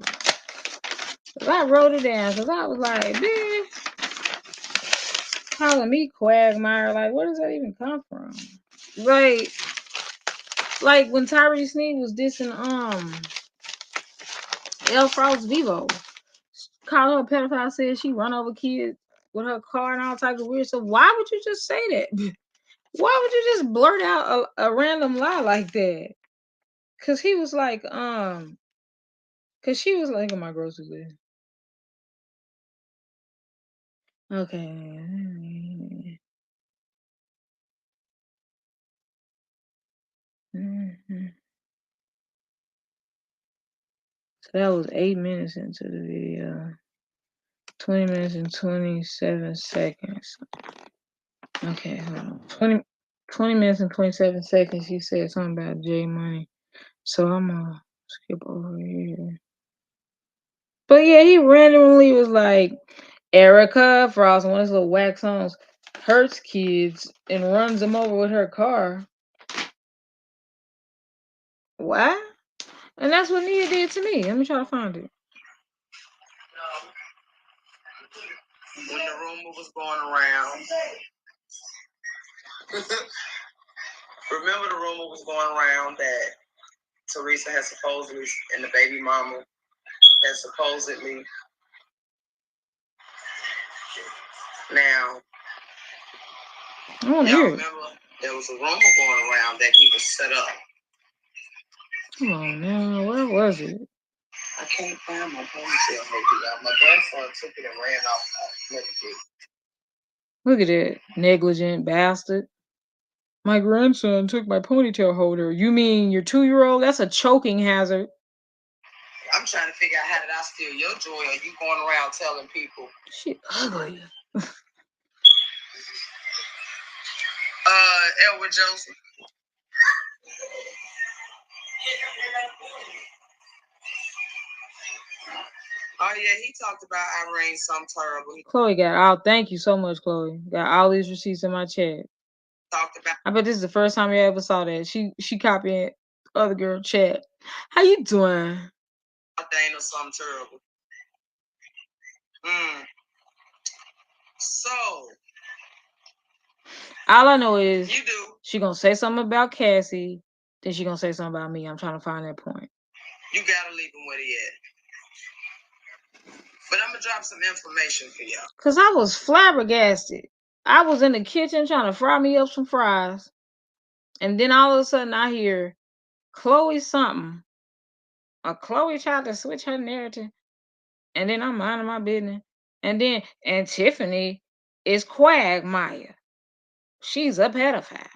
I wrote it down because I was like, bitch, calling me quagmire. Like, where does that even come from? Like when Tyree Sneed was dissing El Frost Vivo, called her a pedophile, said she run over kids with her car and all types of weird stuff. Why would you just say that? Why would you just blurt out a random lie like that? Cause he was like, cause she was like, on my grocery list. Okay. Mm-hmm. So that was 8 minutes into the video. 20 minutes and 27 seconds. Okay, hold on. 20 minutes and 27 seconds. He said something about J Money. So I'm gonna skip over here. But yeah, he randomly was like, Erica Frost, one of his little wax songs, hurts kids and runs them over with her car. What? And that's what Nia did to me. Let me try to find it. When the rumor was going around, remember the rumor was going around that Teresa had supposedly, and the baby mama had supposedly. Now, y'all remember there was a rumor going around that he was set up. Come on now, where was it? I can't find my ponytail hold. My grandson took it and ran off. Look at that negligent bastard. My grandson took my ponytail holder. You mean your 2-year-old? That's a choking hazard. I'm trying to figure out how did I steal your joy, or you going around telling people she ugly. Edward Joseph. Oh yeah, he talked about Irene some terrible. Chloe got all. Thank you so much, Chloe. Got all these receipts in my chat. Talked about. I bet this is the first time you ever saw that. She copied other girl chat. How you doing? Dana something terrible. So all I know is you do. She gonna say something about Cassie, then she gonna say something about me. I'm trying to find that point. You gotta leave him where he at. But I'm gonna drop some information for y'all. Cause I was flabbergasted. I was in the kitchen trying to fry me up some fries, and then all of a sudden I hear Chloe something. Chloe tried to switch her narrative, and then I'm minding my business, and Tiffany is Quagmire. She's a pedophile.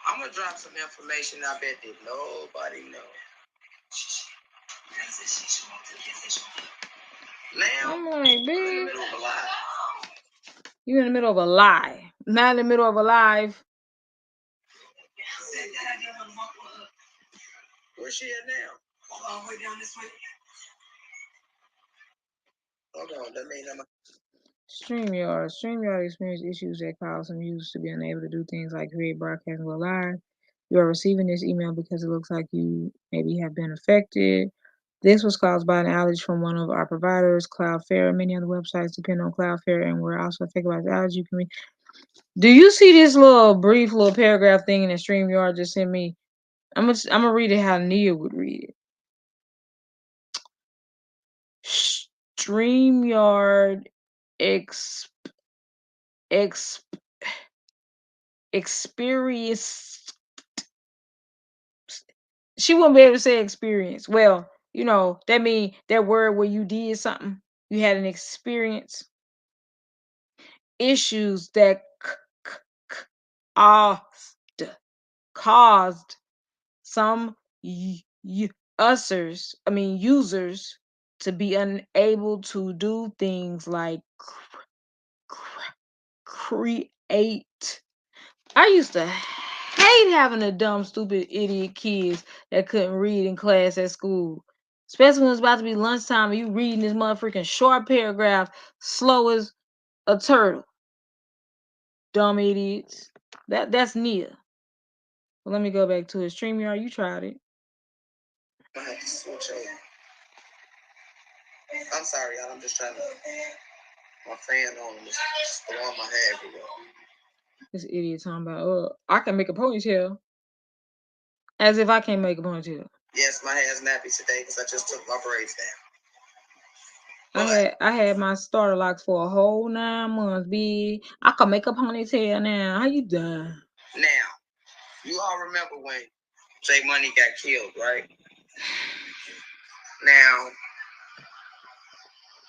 I'm gonna drop some information I bet that nobody knows. Now, I'm like, I'm in the middle of a lie. You in the middle of a lie. Not in the middle of a live. Where's she at now? All the way down this way. Hold on, that means I'm. StreamYard experienced issues that cause some users to be unable to do things like create, broadcast, and go live. You are receiving this email because it looks like you maybe have been affected. This was caused by an outage from one of our providers, Cloudflare. Many other websites depend on Cloudflare and were also affected by the outage. You can Do you see this little brief little paragraph thing in the StreamYard just sent me? I'm gonna read it how Nia would read it. StreamYard ex experience. She wouldn't be able to say experience. Well, that mean that word where you did something, you had an experience. Issues that caused some users to be unable to do things like create. I used to hate having the dumb, stupid, idiot kids that couldn't read in class at school. Especially when it's about to be lunchtime and you reading this motherfucking short paragraph slow as a turtle. Dumb idiots. That's Nia. Well, let me go back to it. StreamYard, you tried it. I have to switch over. I'm sorry, y'all. I'm just trying to. My fan on is the one my head. This idiot talking about, I can make a ponytail. As if I can't make a ponytail. Yes, my hair's nappy today because I just took my braids down. I had my starter locks for a whole 9 months, B. I can make a ponytail now. How you done? Now, you all remember when J Money got killed, right? Now,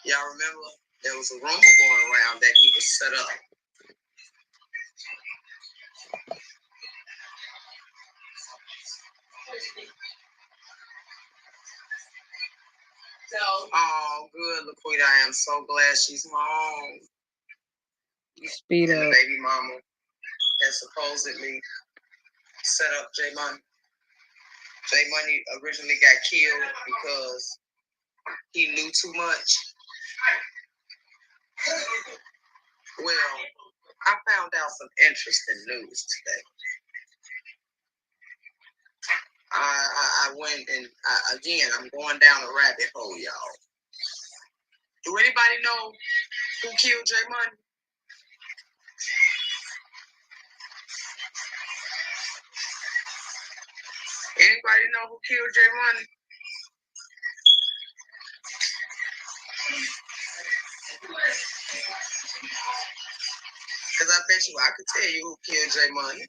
y'all remember there was a rumor going around that he was set up. Oh, good, LaQuita. I am so glad she's home. Speed up. The baby mama that supposedly set up J Money. J Money originally got killed because he knew too much. Well, I found out some interesting news today. I went and again, I'm going down a rabbit hole, y'all. Do anybody know who killed J Money? Anybody know who killed J Money? Because I bet you I could tell you who killed J Money.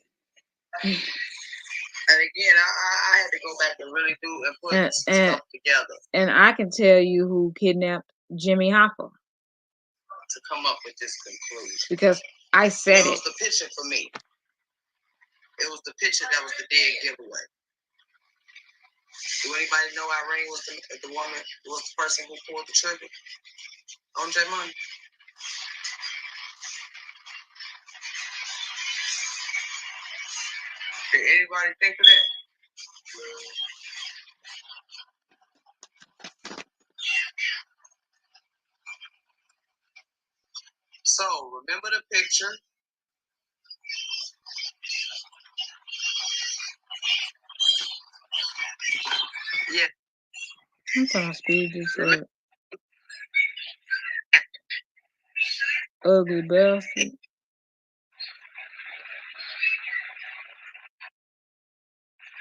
And again, I had to go back and really do and put stuff together. And I can tell you who kidnapped Jimmy Hoffa. To come up with this conclusion. Because I said it. It was the picture for me. It was the picture that was the dead giveaway. Do anybody know Irene was the woman, was the person who pulled the trigger on J Money? Did anybody think of that? So, remember the picture? Yeah. I'm trying to speed this up. Ugly bastard.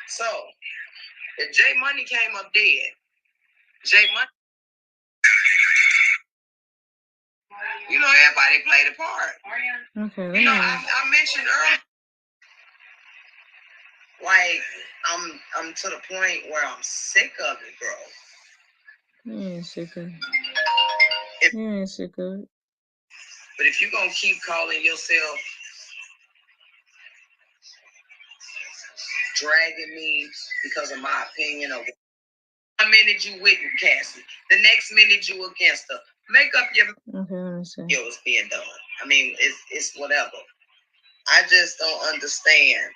So, if J Money came up dead, J Money, everybody played a part. Okay. I mentioned earlier, like I'm to the point where I'm sick of it, bro. You ain't sick of it. But if you're gonna keep calling yourself dragging me because of my opinion of one minute you with Cassie, the next minute you against her. Make up your okay, let me see. Yo, it's being done. I mean, it's whatever. I just don't understand.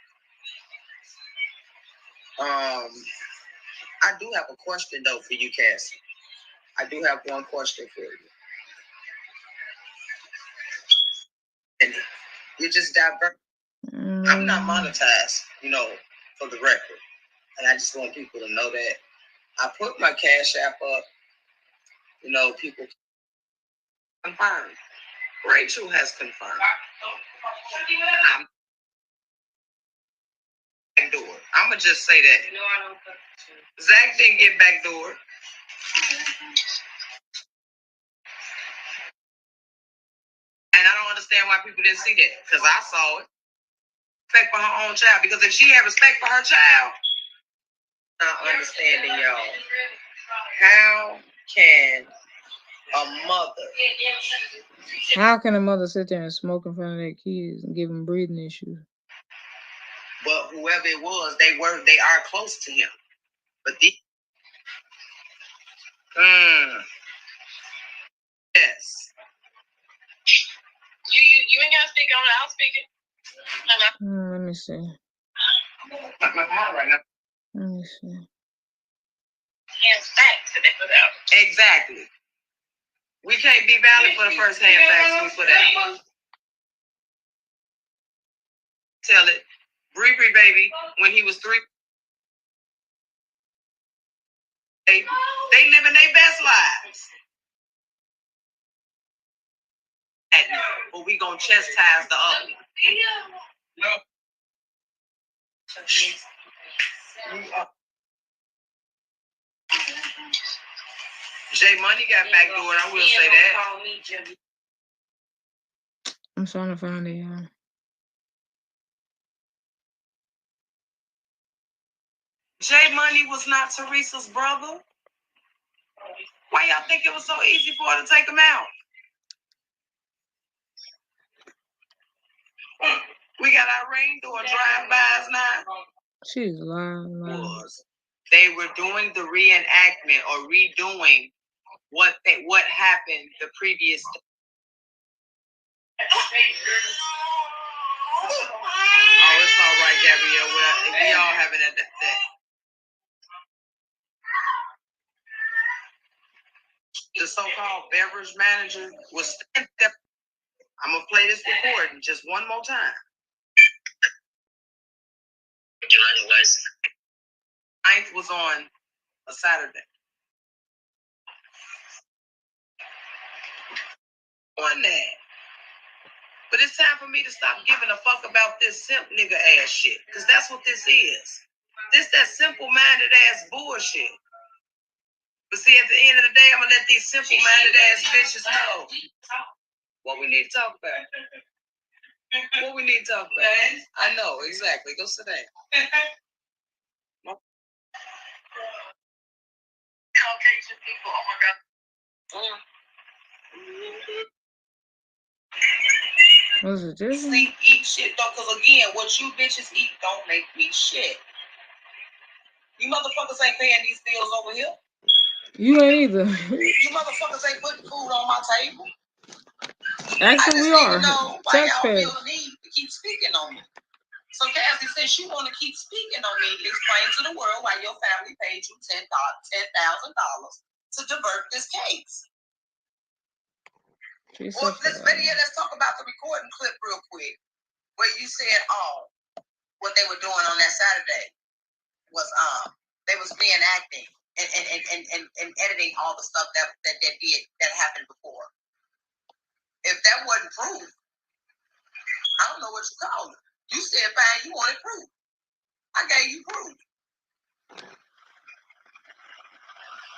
I do have a question though for you, Cassie. I do have one question for you. And you just divert. I'm not monetized, for the record. And I just want people to know that. I put my Cash App up. People confirmed. Rachel has confirmed. I'm backdoor. I'm gonna just say that. Zach didn't get backdoor. And I don't understand why people didn't see that. Because I saw it. Respect for her own child. Because if she had respect for her child, not understanding y'all. How can a mother? How can a mother sit there and smoke in front of their kids and give them breathing issues? But whoever it was, they are close to him. But yes. You ain't gotta speak on it. I'll speak it. Let me see. Let me see. Exactly. We can't be valid for the first hand facts we put out. Tell it. Bree baby, when he was 3, they living their best lives. But we gonna chastise the other. No. J Money got backdoor, I will say that. I'm trying to find it, y'all. J Money was not Teresa's brother. Why y'all think it was so easy for her to take him out? We got Irene doing drive-bys now. She's lying. They were doing the reenactment or redoing what happened the previous day. Oh, it's all right, Gabrielle. We all have it at that. The so-called beverage manager was standing there. I'm gonna play this recording just one more time. Ninth was on a Saturday. On that. But it's time for me to stop giving a fuck about this simp nigga ass shit. Because that's what this is. This that simple-minded ass bullshit. But see, at the end of the day, I'm going to let these simple-minded ass bitches know what we need to talk about. What we need to talk about. I know, exactly. Go sit down. Caucasian people, oh my God. Was it this? Sleep, eat shit though, because again, what you bitches eat don't make me shit. You motherfuckers ain't paying these bills over here. You ain't either. You motherfuckers ain't putting food on my table. Actually, we are. Why y'all feel the need to keep speaking on me? So Cassie says she want to keep speaking on me. Explain to the world why your family paid you $10,000 to divert this case. Well, let's talk about the recording clip real quick, where you said, what they were doing on that Saturday was they was reenacting and editing all the stuff that happened before. If that wasn't proof, I don't know what you call it. You said fine, you wanted proof. I gave you proof.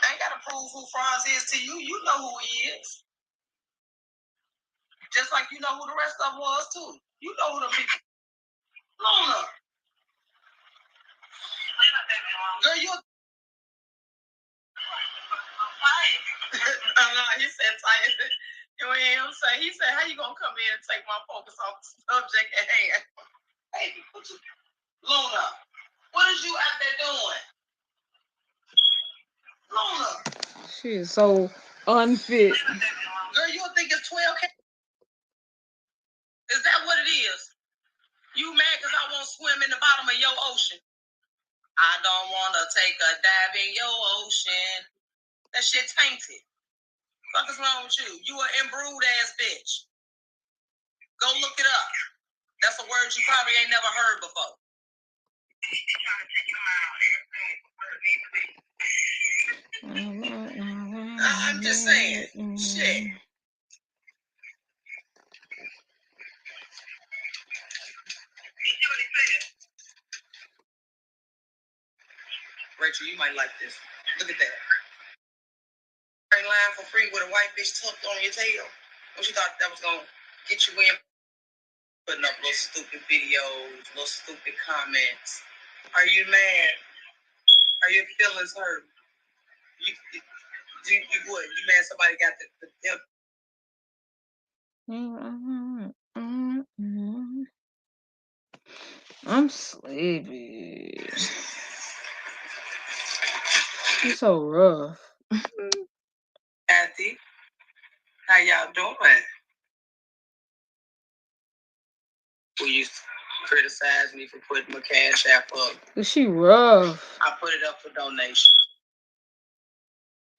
I ain't gotta prove who Franz is to you. You know who he is. Just like you know who the rest of them was too. You know who the people. Luna. Girl, you. He said tired. You hear him say? He said, "How you gonna come in and take my focus off the subject at hand?" Hey, Luna, what is you out there doing? Luna. She is so unfit. Girl, you think it's 12K? Is that what it is? You mad because I won't swim in the bottom of your ocean? I don't want to take a dive in your ocean. That shit tainted. What is wrong with you? You an imbrued ass bitch. Go look it up. That's a word you probably ain't never heard before. I'm just saying. Shit. Rachel, you might like this. Look at that. Line for free with a white bitch tucked on your tail. What you thought that was gonna get you in? Putting up little stupid videos, little stupid comments. Are you mad? Are your feelings hurt? You would. You mad somebody got the I'm sleepy. It's so rough. Kathy, how y'all doing? Who used to criticize me for putting my cash app up? She rough. I put it up for donation.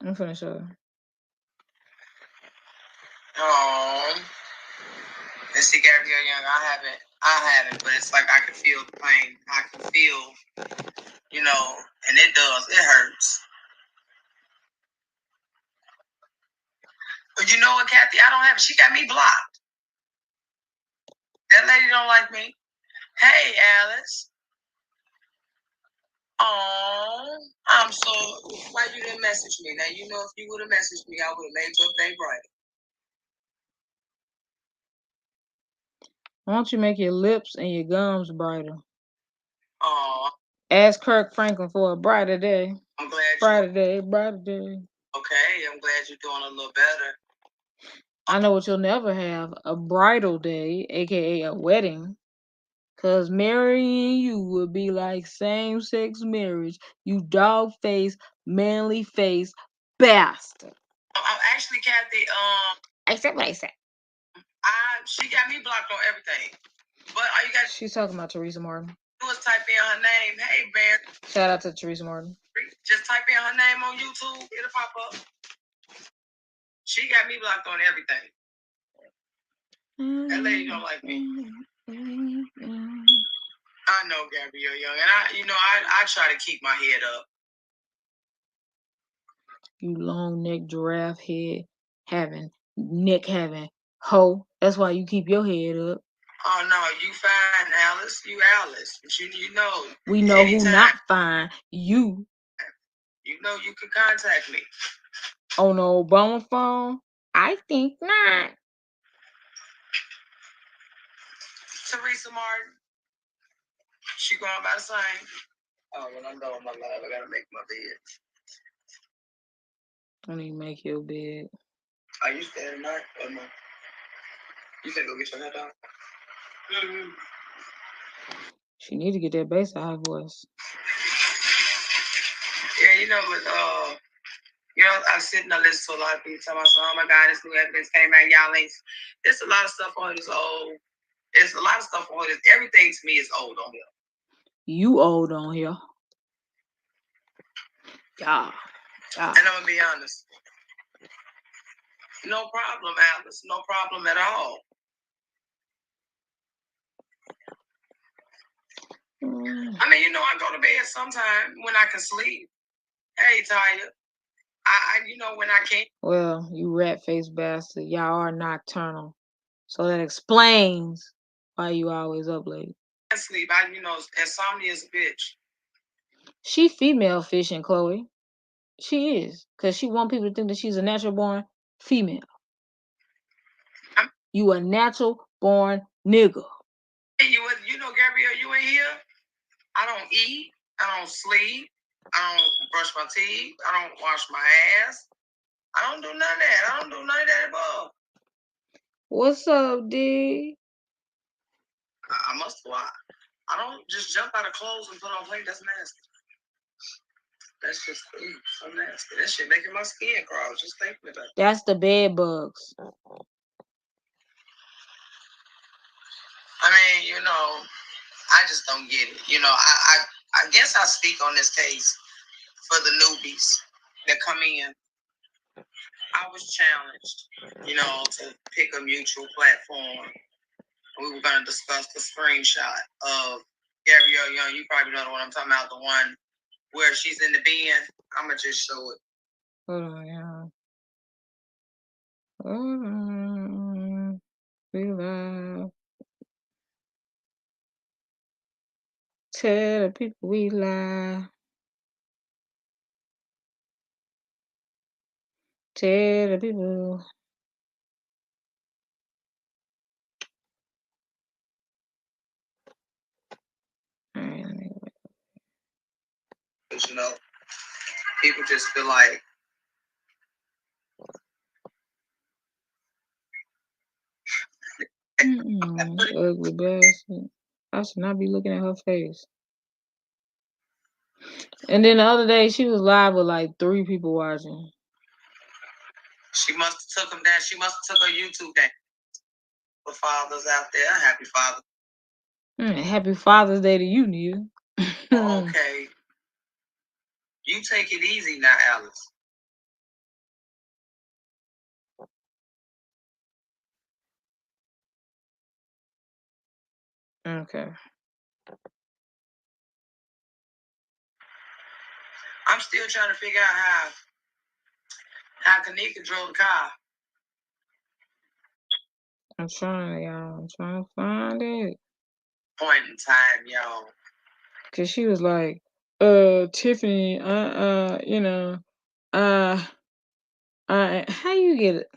I'm finna show her. And see, Gabrielle Young, I haven't, but it's like I can feel the pain. I can feel, you know, and it does. It hurts. But you know what, Kathy? I don't have it. She got me blocked. That lady don't like me. Hey, Alice. Oh, I'm so. Why you didn't message me? Now, you know, if you would have messaged me, I would have made your day brighter. Why don't you make your lips and your gums brighter? Oh. Ask Kirk Franklin for a brighter day. I'm glad brighter day, brighter day. Okay, I'm glad you're doing a little better. I know what you'll never have, a bridal day, aka a wedding. Cause marrying you would be like same-sex marriage. You dog-faced, manly-faced bastard. Actually, Kathy, I said what I said. She got me blocked on everything. But all you got She's talking about Teresa Martin. Do is type in her name. Hey, man. Shout out to Teresa Martin. Just type in her name on YouTube. It'll pop up. She got me blocked on everything. That lady don't like me. I know, Gabrielle Young, and I try to keep my head up. You long neck giraffe head having hoe. That's why you keep your head up. Oh no, you fine, Alice. You Alice. But you know. We know anytime. Who not fine. You. You know you can contact me. On the Obama phone? I think not. Teresa Martin. She going by the same. Oh, when I'm done with my life, I gotta make my bed. Don't even make your bed. Are you staying tonight or no? You said go get your hair done? Mm-hmm. She need to get that bass out of her voice. Yeah, I sit and I listen to a lot of people talking about, oh my God, this new evidence came out, y'all ain't. There's a lot of stuff on it that's old. There's a lot of stuff on it. Everything to me is old on here. You old on here. Yeah. And I'm gonna be honest. No problem, Alice. No problem at all. I mean, I go to bed sometime when I can sleep. Hey, tired. When I can't. Well, you rat-faced bastard. Y'all are nocturnal. So that explains why you always up late. I sleep. Insomnia is a bitch. She female fishing, Chloe. She is. Because she want people to think that she's a natural born female. You a natural born nigga. Gabrielle, you ain't here. I don't eat. I don't sleep. I don't brush my teeth. I don't wash my ass. I don't do none of that. I don't do none of that above. What's up, D? I must lie. I don't just jump out of clothes and put on clothes. That's nasty. That's just so nasty. That shit making my skin crawl just thinking about it. That's the bed bugs. I mean, I just don't get it. You know, I guess I speak on this case for the newbies that come in. I was challenged, you know, to pick a mutual platform. We were going to discuss the screenshot of Gabrielle Young. You probably know the one I'm talking about, the one where she's in the bin. I'm going to just show it. Hold on, y'all. Hold on. We live. Tell the people we lie. Tell the people. All right, you know, people just feel like ugly bastard. I should not be looking at her face. And then the other day, she was live with like 3 people watching. She must have took them down. She must have took her YouTube down. For fathers out there, happy father. Happy Father's Day to you, Nia. Okay. You take it easy now, Alice. Okay. I'm still trying to figure out how Kanika drove the car. I'm trying, y'all. I'm trying to find it. Point in time, y'all. Cause she was like, Tiffany, you know, how you get it?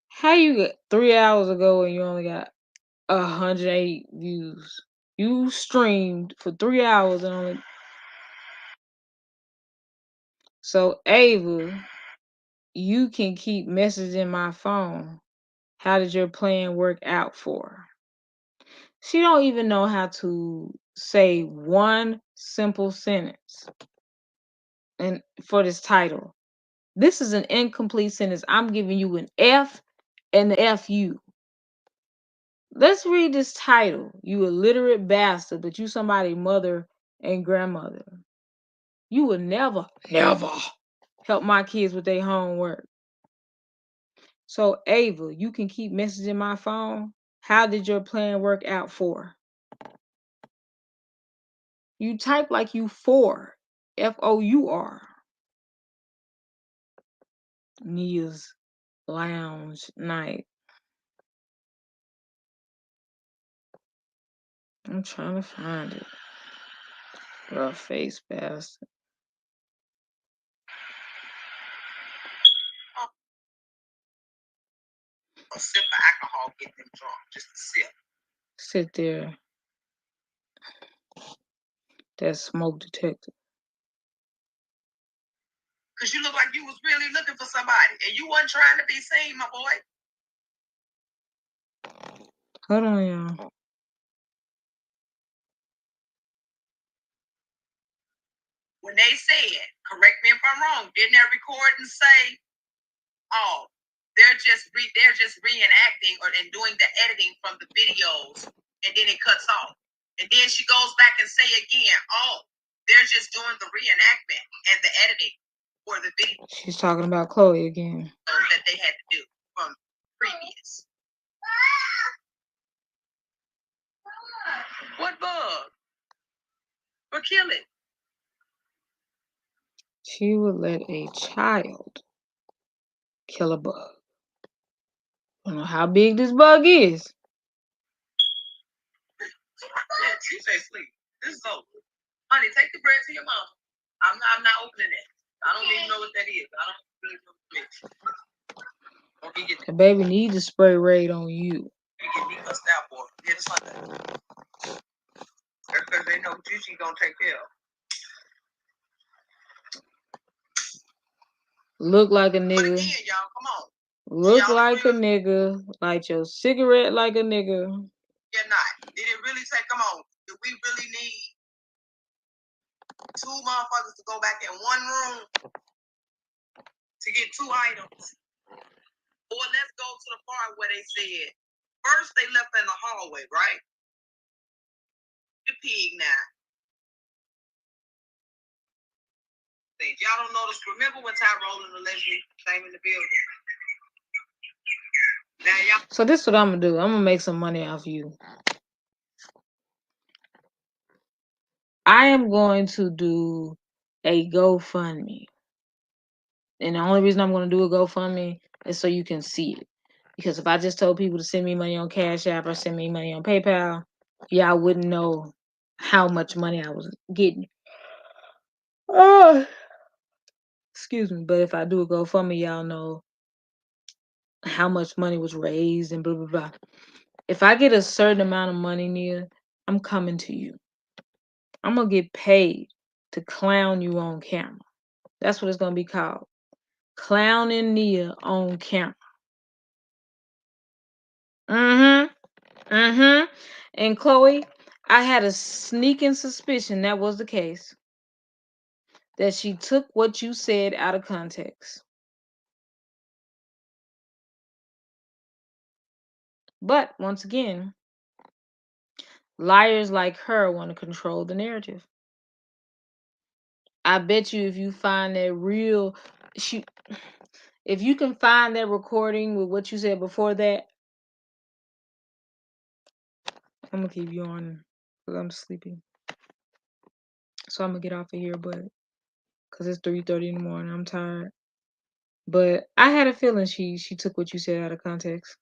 How you get 3 hours ago and you only got 108 views? You streamed for 3 hours and only. So Ava, you can keep messaging my phone. How did your plan work out for her? She don't even know how to say one simple sentence. And for this title, this is an incomplete sentence. I'm giving you an F and the FU. Let's read this title. You illiterate bastard, but you somebody mother and grandmother. You will never help my kids with their homework. So Ava, you can keep messaging my phone. How did your plan work out for? You type like you 4. FOUR. Nia's lounge night. I'm trying to find it. Rough face bastard. A sip of alcohol get them drunk. Just a sip. Sit there. That smoke detector. Cause you look like you was really looking for somebody, and you wasn't trying to be seen, my boy. Hold on, y'all. When they said, correct me if I'm wrong, didn't that record and say, oh, they're just reenacting and doing the editing from the videos, and then it cuts off. And then she goes back and say again, oh, they're just doing the reenactment and the editing for the video. She's talking about Chloe again. That they had to do from previous. What bug? Or kill it? She would let a child kill a bug. I don't know how big this bug is. Yeah, she say sleep. This is over. Honey, take the bread to your mom. I'm not opening it. I don't even know what that is. I don't really know what it is. The baby needs a spray raid on you. Get me cussed out for it. Yeah, it's like that. That's because they know Gigi gonna take care of. Look like a nigga. But again, y'all, come on. Look y'all like a nigga. Light your cigarette like a nigga. You're not. Did it really take? Come on. Do we really need 2 motherfuckers to go back in one room to get 2 items? Or let's go to the part where they said first they left in the hallway, right? the pig now. Y'all don't notice. Remember when Tyrone and allegedly came in the building? Now y'all. So this is what I'm gonna do. I'm gonna make some money off you. I am going to do a GoFundMe. And the only reason I'm going to do a GoFundMe is so you can see it. Because if I just told people to send me money on Cash App or send me money on PayPal, y'all wouldn't know how much money I was getting. Oh, excuse me. But if I do a GoFundMe, y'all know how much money was raised and blah, blah, blah. If I get a certain amount of money, Nia, I'm coming to you. I'm going to get paid to clown you on camera. That's what it's going to be called. Clowning Nia on camera. And Chloe, I had a sneaking suspicion that was the case. That she took what you said out of context. But once again, liars like her want to control the narrative. I bet you if you find that if you can find that recording with what you said before that, I'm gonna keep you on because I'm sleepy. So I'm gonna get off of here, but because it's 3:30 in the morning, I'm tired. But I had a feeling she took what you said out of context.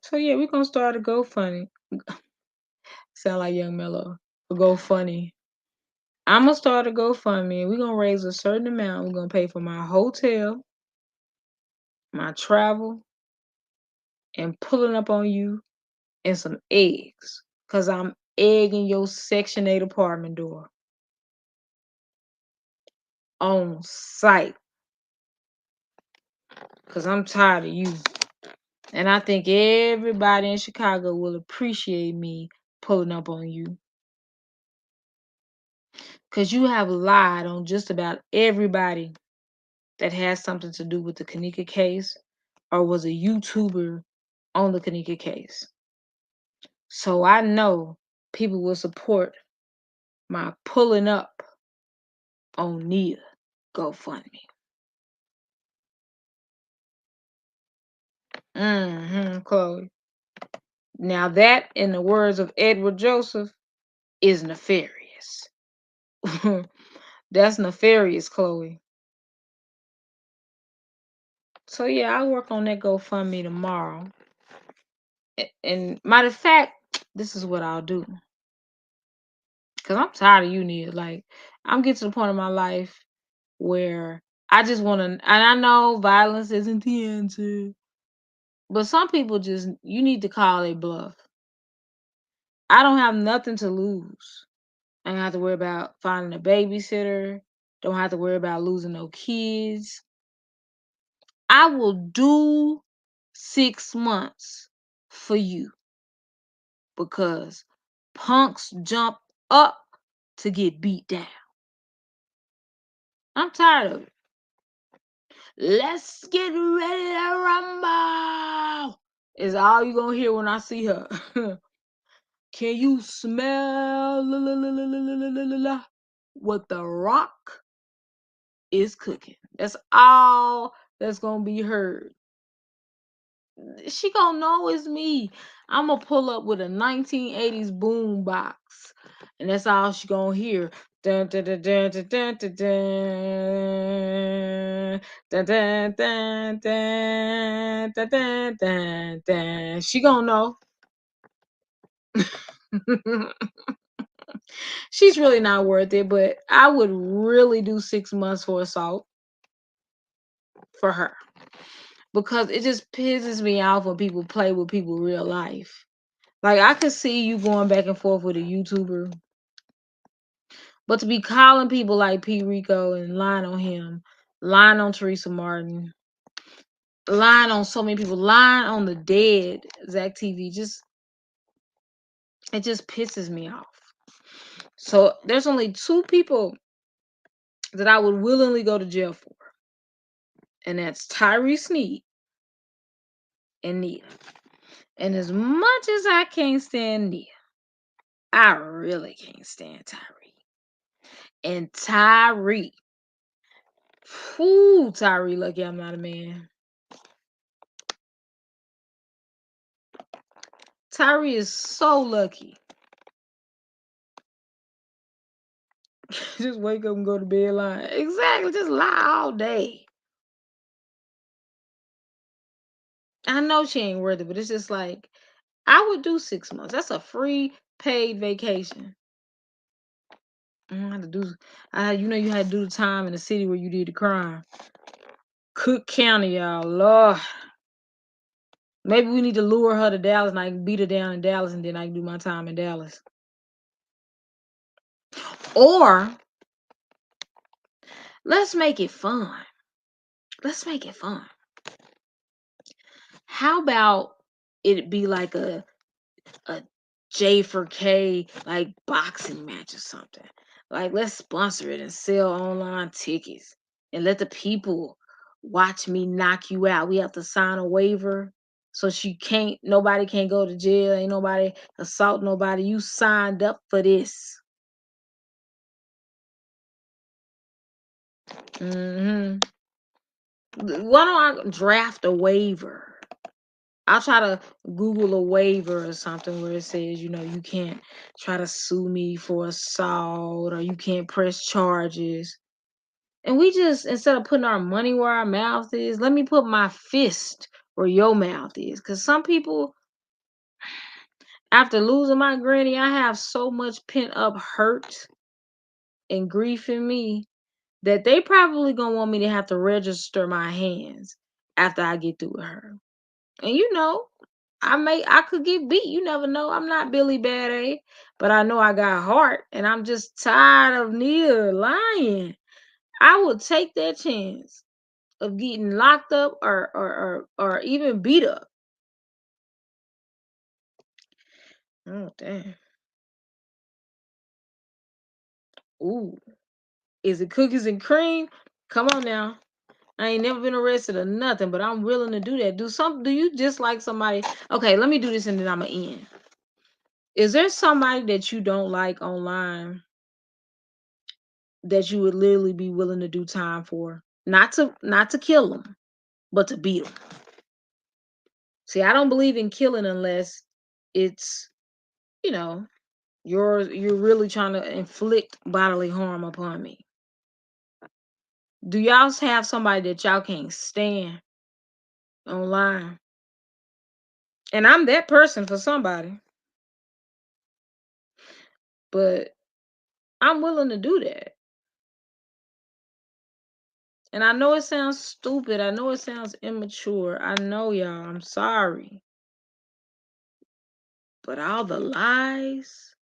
So yeah, we're gonna start a GoFundMe. Sound like Young Mellow. A GoFundMe. I'm gonna start a GoFundMe and we're gonna raise a certain amount. We're gonna pay for my hotel, my travel, and pulling up on you and some eggs. Cause I'm egging your Section 8 apartment door. On site. Cause I'm tired of you. And I think everybody in Chicago will appreciate me pulling up on you. Because you have lied on just about everybody that has something to do with the Kanika case or was a YouTuber on the Kanika case. So I know people will support my pulling up on Nia GoFundMe. Chloe. Now that, in the words of Edward Joseph, is nefarious. That's nefarious, Chloe. So yeah, I'll work on that GoFundMe tomorrow. And matter of fact, this is what I'll do. Cause I'm tired of you, Nia. Like, I'm getting to the point in my life where I just want to, and I know violence isn't the answer, but some people just, you need to call a bluff. I don't have nothing to lose. I don't have to worry about finding a babysitter. Don't have to worry about losing no kids. I will do 6 months for you because punks jump up to get beat down. I'm tired of it. Let's get ready to rumble. Is all you gonna hear when I see her. Can you smell what the rock is cooking? That's all that's gonna be heard. She gonna know it's me. I'm gonna pull up with a 1980s boom box, and that's all she gonna hear. Dun, dun, dun, dun, dun, dun, dun, dun, dun, dun, dun, dun, dun, dun, dun. She gonna know. She's really not worth it, but I would really do 6 months for assault for her because it just pisses me off when people play with people real life. Like, I could see you going back and forth with a YouTuber, but to be calling people like P. Rico and lying on him, lying on Teresa Martin, lying on so many people, lying on the dead Zach TV, it just pisses me off. So there's only two people that I would willingly go to jail for, and that's Tyree Sneed and Nia. And as much as I can't stand Nia, I really can't stand Tyree. And Tyree, whoo, Tyree, lucky I'm not a man. Tyree is so lucky. Just wake up and go to bed lying. Exactly, just lie all day. I know she ain't worth it, but it's just like I would do 6 months. That's a free paid vacation. I had to do. You had to do the time in the city where you did the crime. Cook County, y'all. Lord, maybe we need to lure her to Dallas, and I can beat her down in Dallas, and then I can do my time in Dallas. Or let's make it fun. Let's make it fun. How about it be like a J for K like boxing match or something. Like let's sponsor it and sell online tickets and let the people watch me knock you out. We have to sign a waiver so nobody can go to jail, ain't nobody assault nobody. You signed up for this. hmm Why don't I draft a waiver? I'll try to Google a waiver or something where it says, you can't try to sue me for assault or you can't press charges. And we just, instead of putting our money where our mouth is, let me put my fist where your mouth is. Because some people, after losing my granny, I have so much pent up hurt and grief in me that they probably gonna want me to have to register my hands after I get through with her. And I could get beat. You never know. I'm not Billy Bad A, but I know I got heart, and I'm just tired of Nia lying. I would take that chance of getting locked up or even beat up. Oh damn. Ooh. Is it cookies and cream? Come on now. I ain't never been arrested or nothing, but I'm willing to do that. Do you just like somebody? Okay, let me do this and then I'ma end. Is there somebody that you don't like online that you would literally be willing to do time for? Not to kill them, but to beat them. See, I don't believe in killing unless it's, you know, you're really trying to inflict bodily harm upon me. Do y'all have somebody that y'all can't stand online? And I'm that person for somebody, but I'm willing to do that. And I know it sounds stupid. I know it sounds immature. I know y'all. I'm sorry. But all the lies,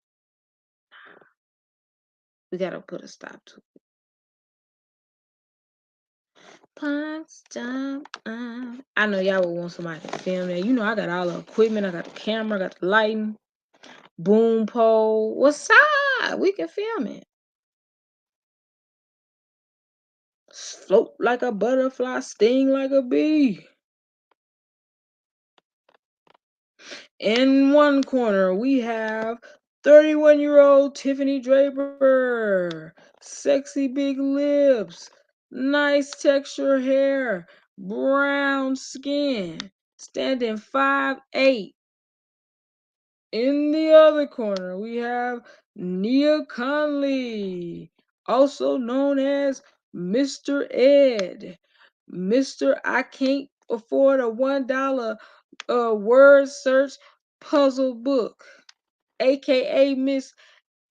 we gotta put a stop to. Punch jump. I know y'all would want somebody to film that. I got all the equipment. I got the camera. I got the lighting. Boom pole. What's up? We can film it. Float like a butterfly, sting like a bee. In one corner, we have 31-year-old Tiffany Draper. Sexy big lips. Nice texture hair. Brown skin. Standing 5'8". In the other corner, we have Nia Conley, also known as Mr. Ed. Mr. I can't afford a $1 word search puzzle book, aka Miss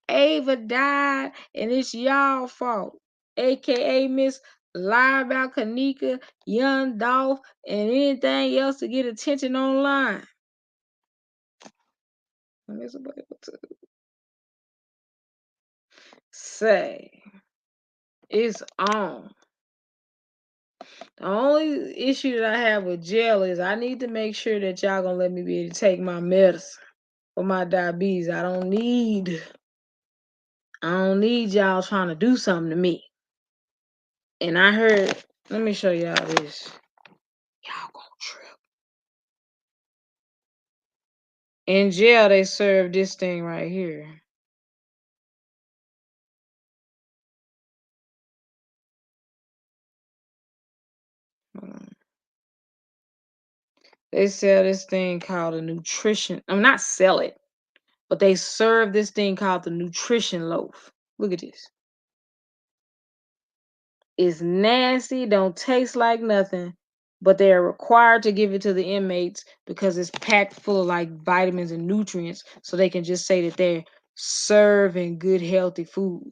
Ava died and it's y'all fault, aka Miss Lie about Kanika, Young Dolph, and anything else to get attention online. Say it's on. The only issue that I have with jail is I need to make sure that y'all gonna let me be able to take my medicine for my diabetes. I don't need y'all trying to do something to me. And I heard, let me show y'all this. Y'all gonna trip. In jail, they serve this thing right here. Hold on. They sell this thing called a nutrition. I'm not sell it, but they serve this thing called the nutrition loaf. Look at this. It's nasty, don't taste like nothing, but they are required to give it to the inmates because it's packed full of like vitamins and nutrients, so they can just say that they're serving good, healthy food.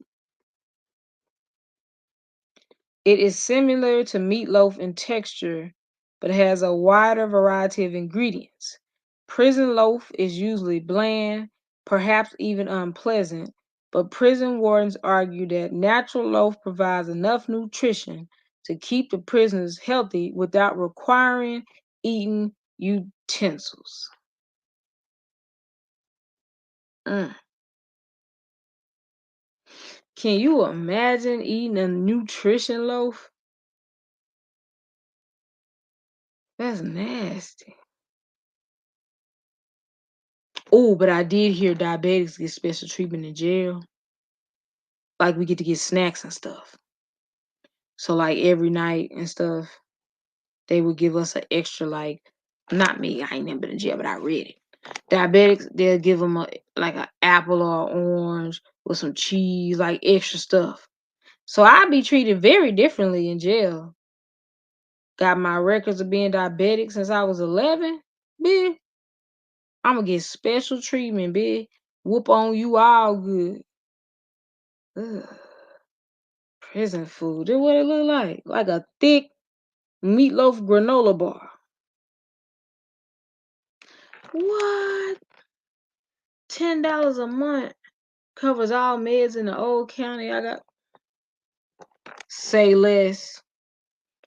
It is similar to meatloaf in texture, but has a wider variety of ingredients. Prison loaf is usually bland, perhaps even unpleasant, but prison wardens argue that natural loaf provides enough nutrition to keep the prisoners healthy without requiring eating utensils. Mm. Can you imagine eating a nutrition loaf? That's nasty. Oh, but I did hear diabetics get special treatment in jail. Like we get to get snacks and stuff. So like every night and stuff, they would give us an extra like, not me, I ain't never been in jail, but I read it. Diabetics, they'll give them like an apple or an orange with some cheese, like extra stuff. So I'd be treated very differently in jail. Got my records of being diabetic since I was 11, bitch. I'm gonna get special treatment, bitch. Whoop on you all good. Ugh. Prison food. That's what it look like. Like a thick meatloaf granola bar. What? $10 a month covers all meds in the old county. I got say less.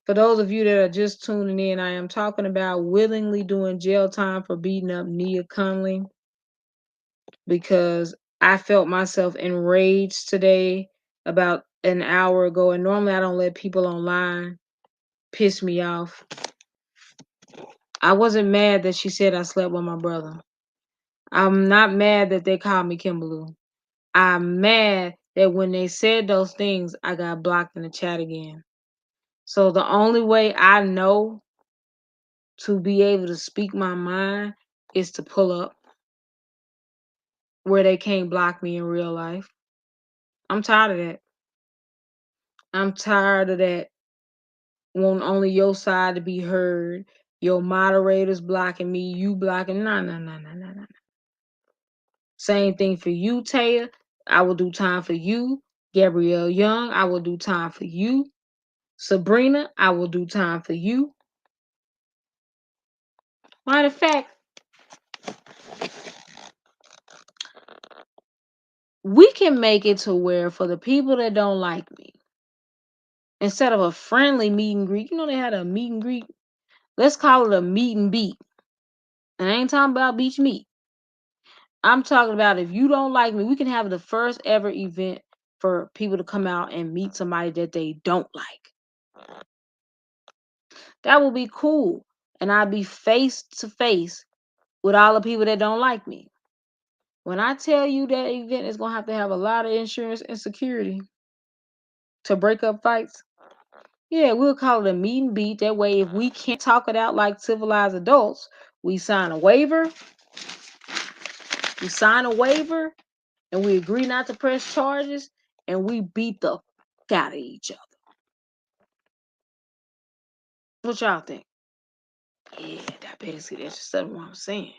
For those of you that are just tuning in, I am talking about willingly doing jail time for beating up Nia Conley because I felt myself enraged today about an hour ago. And normally I don't let people online piss me off. I wasn't mad that she said I slept with my brother. I'm not mad that they called me Kimberlu. I'm mad that when they said those things, I got blocked in the chat again. So the only way I know to be able to speak my mind is to pull up where they can't block me in real life. I'm tired of that. I'm tired of that. Want only your side to be heard. Your moderators blocking me, you blocking. No, no, no, no, no, no. Same thing for you, Taya. I will do time for you. Gabrielle Young, I will do time for you. Sabrina, I will do time for you. Matter of fact, we can make it to where for the people that don't like me, instead of a friendly meet and greet, they had a meet and greet. Let's call it a meet and beat. And I ain't talking about beach meat. I'm talking about if you don't like me, we can have the first ever event for people to come out and meet somebody that they don't like. That would be cool. And I'd be face to face with all the people that don't like me. When I tell you that event is going to have a lot of insurance and security to break up fights, yeah, we'll call it a meet and beat. That way, if we can't talk it out like civilized adults, we sign a waiver. We sign a waiver and we agree not to press charges and we beat the fuck out of each other. What y'all think? Yeah, that basically that's just what I'm saying.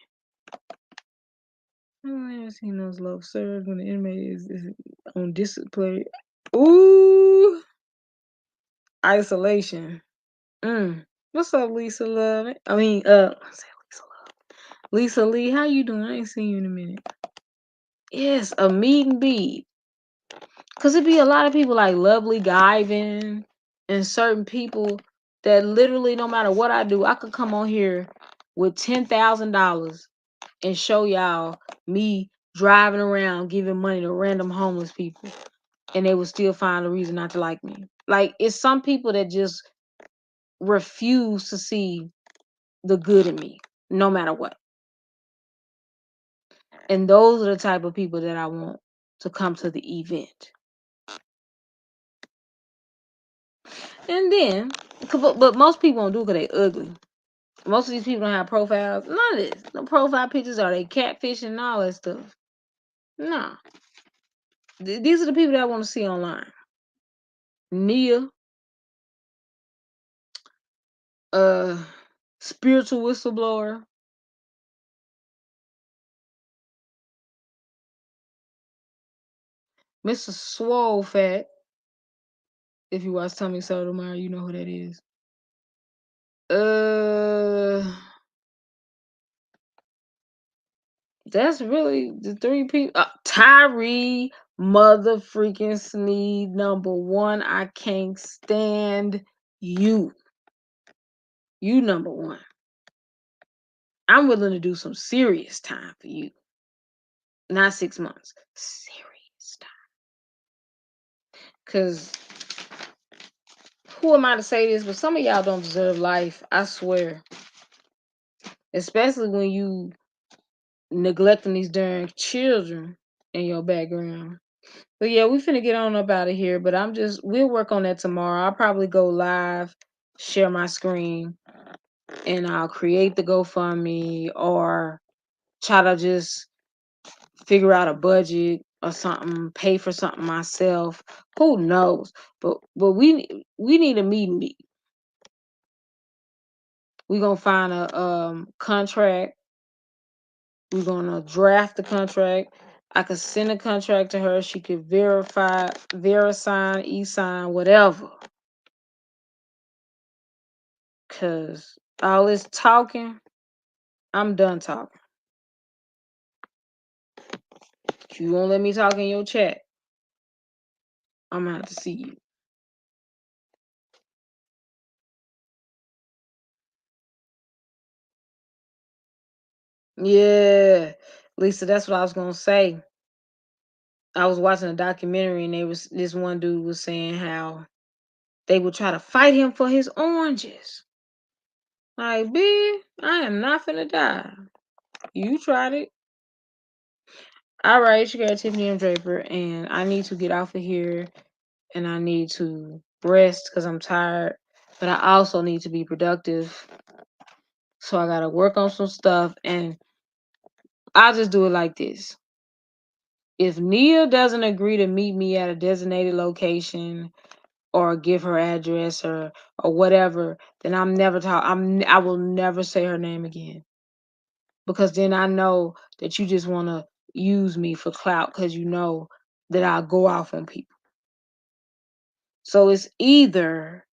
I never seen those love served when the inmate is on discipline. Ooh, isolation. What's up, Lisa Love? I said Lisa Love. Lisa Lee, how you doing? I ain't seen you in a minute. Yes, a meet and beat. Cause it be a lot of people like Lovely Guyvin and certain people that literally no matter what I do, I could come on here with $10,000 and show y'all me driving around giving money to random homeless people, and they would still find a reason not to like me. Like it's some people that just refuse to see the good in me, no matter what. And those are the type of people that I want to come to the event. And then, but most people don't do it because they ugly. Most of these people don't have profiles. None of this. No profile pictures, are they catfishing and all that stuff. No. These are the people that I want to see online. Nia, uh, spiritual whistleblower, Mr. Swole Fat. If you watch Tommy Sotomayor, you know who that is. Uh, that's really the three people. Tyree, mother freaking Sneed, number one. I can't stand you. You number one. I'm willing to do some serious time for you. Not 6 months. Serious time. Cause who am I to say this? But some of y'all don't deserve life. I swear. Especially when you neglecting these darn children in your background. But yeah, we finna get on up out of here. But we'll work on that tomorrow. I'll probably go live, share my screen, and I'll create the GoFundMe or try to just figure out a budget or something, pay for something myself. Who knows? But we need a meet and meet. We're gonna find a contract. We're gonna draft the contract. I could send a contract to her. She could verify, verisign, e-sign, whatever. Cause all this talking, I'm done talking. If you won't let me talk in your chat, I'm gonna have to see you. Yeah, Lisa, that's what I was gonna say. I was watching a documentary and this one dude was saying how they would try to fight him for his oranges. Like, bitch, I am not finna die. You tried it. All right, it's your girl Tiffany M. Draper, and I need to get off of here and I need to rest because I'm tired. But I also need to be productive. So I gotta work on some stuff, and I'll just do it like this. If Nia doesn't agree to meet me at a designated location or give her address or whatever, then I will never say her name again. Because then I know that you just want to use me for clout because you know that I'll go off on people. So it's either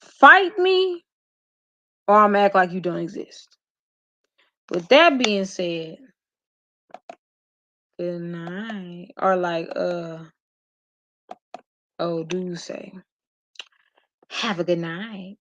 fight me or I'm act like you don't exist. With that being said, good night. Or like oh, do say have a good night.